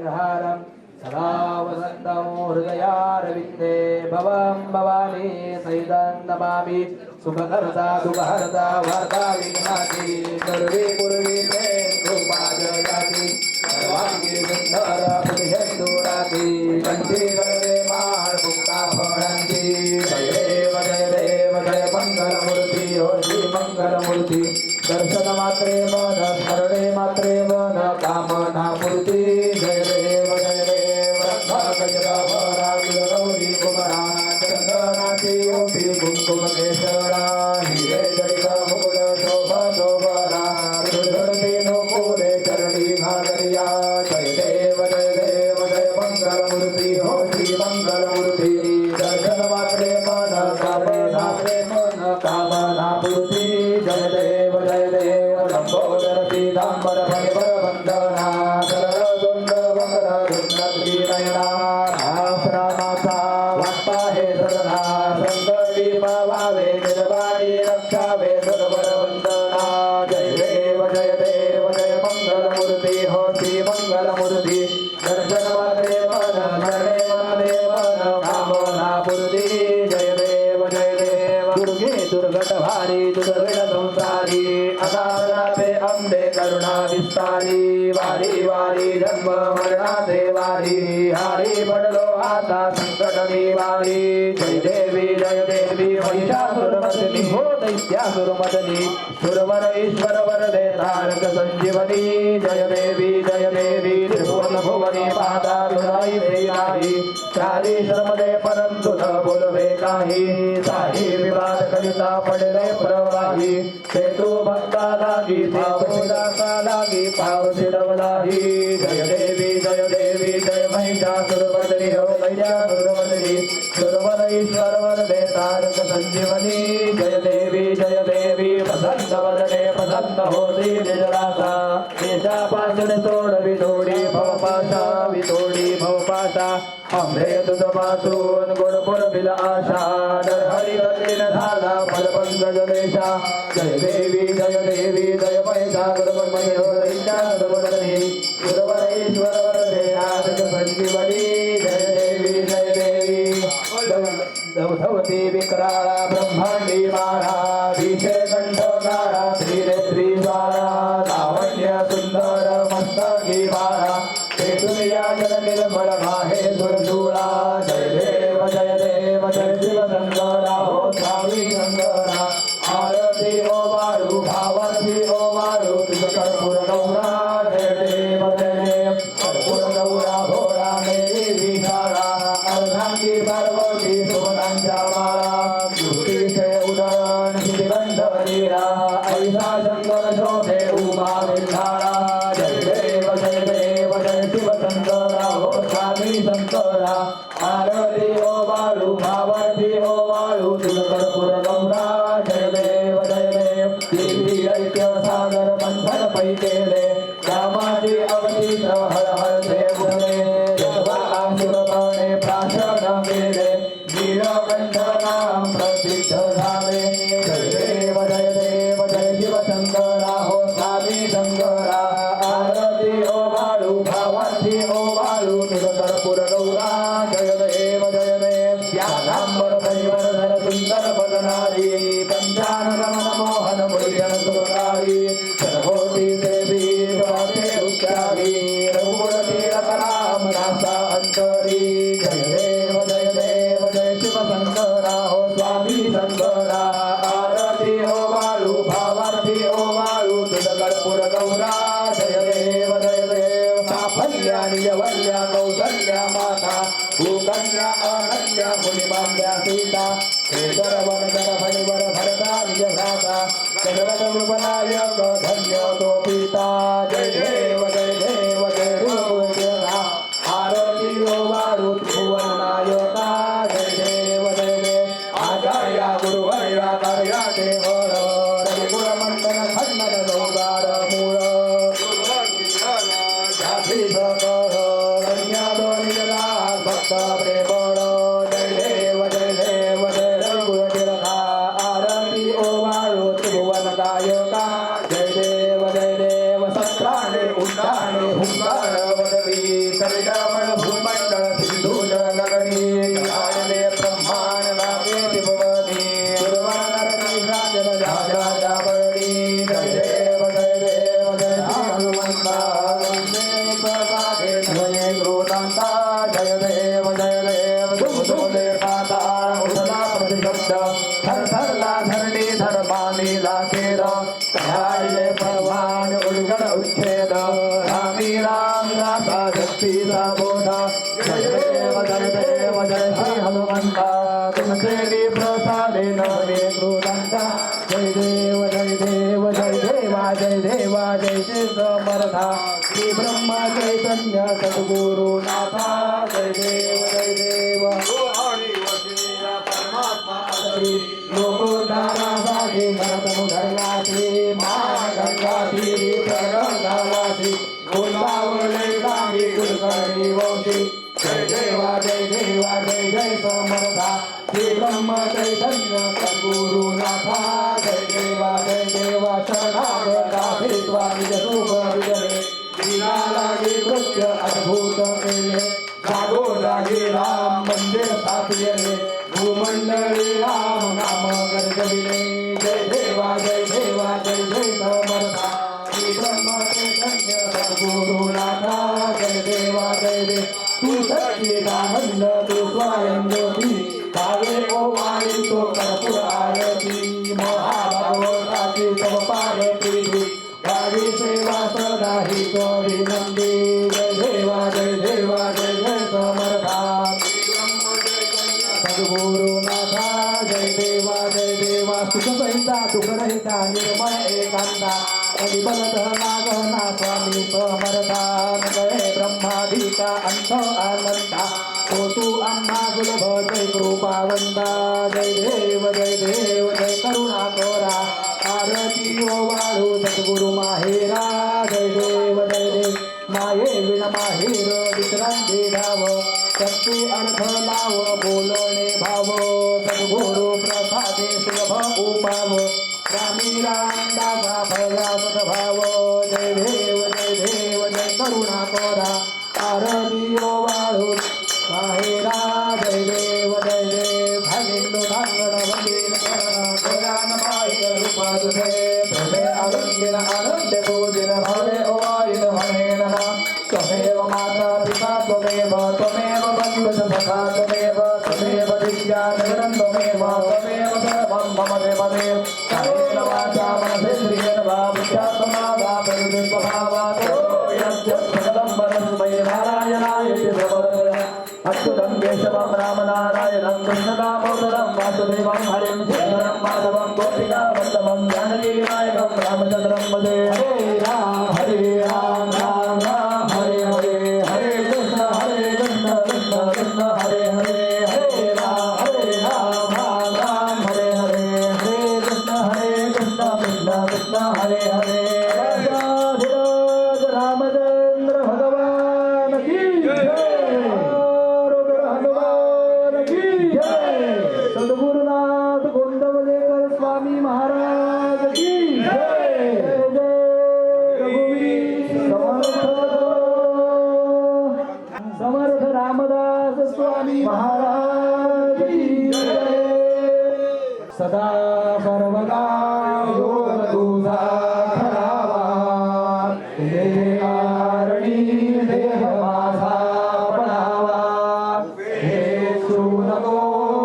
निर्हारम् सदा वसन्तं हृदयारविन्दे भवं भवानी सहितं नमामि सुखकर्ता दुःखहर्ता वार्ता विघ्नाति सर्वे पूर्वे प्रेम कृपा जयाति सर्वांगी सुंदर पुरुषेन्दुराति कंठी सर्वे माळ मुक्ता फळांती जय देव जय मंगलमूर्ती हो श्री मंगलमूर्ती दर्शन मात्रे मन स्मरणे मात्रे मन कामना पूर्ती जय देव गौरी कुमारा चंदनाची ओटी कुंकुम केशरा हिरे जडित मूळ शोभा शोभरा रुदरती नोपुरे चरणी घागरिया जय देव जय मंगलमूर्ती हो श्री मंगलमूर्ती दर्शन मात्रे मन कामना पूर्ती जय देव लंबोदर पीतांबर फणिवर वंदना सरळ दुंड वक्र दुंडी नयना रामाचा वाटपा हे सदना संकटी पावावे निर्वाणी रक्षावे सर्वर वंदना जय देव जय मंगलमूर्ती हो श्री मंगलमूर्ती दर्शन मात्रे मन स्मरणे मात्रे मन कामना पूर्ती जय देव दुर्गे दुर्गट भारी दुर्गट संसारी अनाथनाथे अंबे करुणा विस्तारी वारी वारी जन्म मरणाचे वारी हारी पडलो आता संकट निवारी जय देवी महिषासुरमर्दिनी हो दैत्यासुरमर्दिनी सुरवर ईश्वर वरदे तारक संजीवनी जय देवी त्रिभुवन भुवनी पादा तुझाई देई चारी श्रमदे परंतु न बोलवे काही साही विवाद कविता पडले प्रवाही सेतू भक्ता लागी दासा लागी पाव शिरवलाही जय देवी जय महिषासुरमर्दिनी हो दैत्यासुरमर्दिनी सुरवर ईश्वर वरदे तारक संजीवनी जय देवी प्रसन्न वदने प्रसन्न होती निजरासा देशा पासने सोड वितोडी भवपाशा आंबे तुझ पासून गोडपुर बिल आशा डर हरी दलिन झाला फलपंकज देशा जय देवी जय महिषासुरमर्दिनी हो दैत्यासुरमर्दिनी सुरवर ईश्वर वरदे तारक संजीवनी जय देवी धवती विक्राळा ब्रह्मांडी माळा भीषे कंठकारा श्रीवाळा लावण्य सुंदर मस्तकी बाळा दुनिया जन निर्मळ माहे दुर्धुळा जय देव जय शिवशंकरा हो स्वामी शंकरा आरती ओ वाळू भावार्थी ओ वाळू तुझ कर्पूर गौरा जय देव कर्पूर गौरा भोळा मेरी विशाळा अर्धांगी पार्वती सुमनांच्या माळा दृष्टीचे उदरण श्रीगंध नीरा ऐसा शंकर शोभे उभा विठाळा जय देव जय शिवशंकरा हो स्वामी शंकरा आरती ओ वाळू भावार्थी ओ वाळू तुझ कर्पूर गौरा जय देव देवी ऐक्य सागर मंथन पै केले रामाची अवतीच हर हर देवले आसुरपणे प्राशन केले नीलकंठ नाम प्रसिद्ध झाले जय देव जय शिवशंकरा हो स्वामी शंकरा आरती ओ वाळू भावार्थी ओ वाळू तुझ कर्पूर गौरा जय देव व्याधांबर परिवर्धन सुंदर बदनारी पंचानन मोहन मुरिजन सुखकारी सर्वोटी देवी स्वाते उच्चारी रघुकुलती रकराम रासा अंतरी जय देव जय शिवशंकरा हो स्वामी शंकरा आरती ओ वाळू भावार्थी ओ वाळू तुझ कर्पूर गौरा जय देव साफल्या निजवल्या कौसल्या माता भूकन्या अनन्या मुनिमान्या सीता श्रीधर वनधर फणिवर भरता निज भ्राता जगत नृपनायक धन्य तो पिता जय देव रूपा आरती ओ वाळू त्रिभुवन नायका जय देव आचार्या गुरुवर्या कार्याते हर रविकुल मंडन खंडन गौदार मूळ जाती सकळ रम्यादो निजला भक्त प्रेमळ जय देव रघुकुल तिलका आरती ओ वाळू त्रिभुवन गायका जय देव सत्राणे उड्डाणे हुंकार वदवी जय देव माता उठला प्रतिशब्द थर थरला धरणी धर्मानी लाखेर कहाळे परवान उलगड उच्छेद रामी राम राता शक्तीचा बोध जय देव जय श्री हनुमंता तुमचे प्रसादे नवे कृदंता जय देव जय देवा जय श्री समर्था श्री ब्रह्म चैतन्य सद्गुरु नाथा जय देव परमात्मा श्री लोकोद्धारासाठी भरतमुधरवासी महागंगाधी प्रगंगावासी गोंदावले गांगी कुलकर्णी वंशी जय देवा जय समर्था श्री ब्रह्म चैतन्य सद्गुरु नाथा जय देवा शरणागता भेटवा निज रूप विजने दीना लागे कृत्य अद्भुत केले जागो जागे राम मंदिर स्थापिले भूमंडळी राम नाम गर्जविले जय देवा जय समर्था श्री ब्रह्म चैतन्य सद्गुरु नाथा जय देवा तू सच्चिदानंद तू स्वयं ज्योती भावे ओ वाणी तो कर्पूर आरती महाभागवताची तव पारती गाडी सेवा सदा ही तो विनंदी जय देवा जय समर्था सद्गुरु नाथा जय देवा सुख सहिता दुख रहिता निर्मळ एकांता बलत नागना स्वामी समर्था नये ब्रह्माधिका अंत आनंदा तो तू आम्हा सुलभ जय कृपावंता जय देव जय करुणा कोरा आरती ओ वाळू सद्गुरु माहेरा जय देव माये विण माहेर विश्रांती धाव शक्ती अर्थ लाव बोलणे भाव सद्गुरु प्रसादे सुलभ उपाव रामी राम दासा भया सद्भाव जय देव जय करुणा कोरा आरती ओ वाळू माहेरा जय देव भागिंदु धांगण वंदीन करण पाहिज रूपा तुझे प्रभे आनंदिन आनंद पूजिन भवे ओ आयिन हमेन त्वमेव माता पिता त्वमेव बन्धु सखा त्वमेव विद्या जगदं त्वमेव सर्वं मम देवदेव कायेन वाचा मनसेन्द्रियेण वा बुद्ध्यात्मना वा प्रकृतिस्वभावात् यद्यत् वदन्मयि नारायणाय प्रवर्तय अच्युतं केशवं रामनारायणं कृष्णदामोदरं वासुदेवं हरिं चन्द्रं माधवं गोपिकावल्लभं जानकीनायकं रामचन्द्रं भजे हरे राम राम राम हरे कृष्ण कृष्ण कृष्ण हरे हरे राम राम हरे कृष्ण कृष्ण हरे हरे रामचंद्र भगवान की जय हनुमान की जय सद्गुरुनाथ गोंदवलेकर स्वामी महाराज की जय रघुवीर समर्थ रामदास स्वामी महाराज की जय सदा सर्वदा योग तुझा खरावा तुझे कारणी देह माझा पडावा हे नको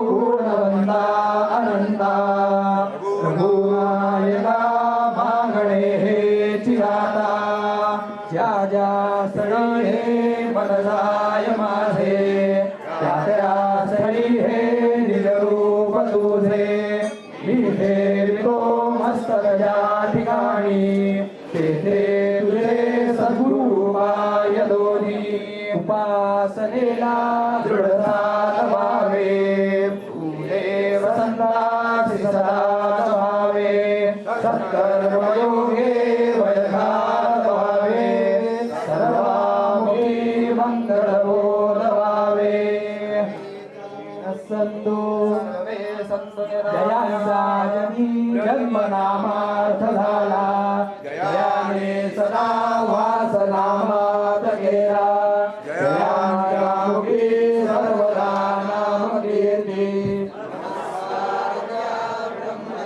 गुणवंता अनंता रघुनायका मागणे हे चिराता ज्या ज्या स्थळी हे मन जाय माझे त्या स्थळी हे निजरूप तुझे मी फेरतो मस्तक ज्या ठिकाणी तेथे तुझे सद्गुरु पाय दोन्ही उपासनेला दृढता लवावे तुझे वसंताची सदा लवावे सत्कर्मयोगे वयघात व्हावे सर्वामुखी मंगळ बोलवावे संतो जयांचा जनी जन्मनामार्थ झाला जयाने सदा वास नामात गेला जयांच्या मुखी सर्वदा नाम कीर्ती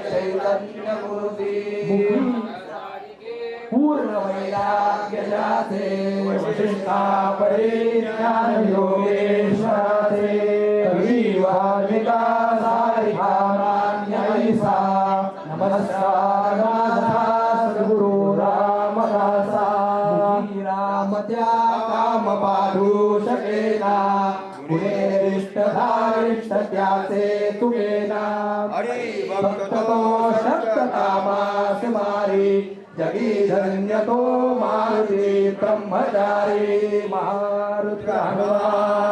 चैतन्य मूर्ती पूर्ण वैराग्य जाते वशिष्ठा परिज्ञान योगे केला गुणेरिष्टधारिष्ट त्याचे तुमेना भक्त तो शक्त कामास मारी जगी धन्य तो मारुती ब्रह्मचारी मारुती हनुमान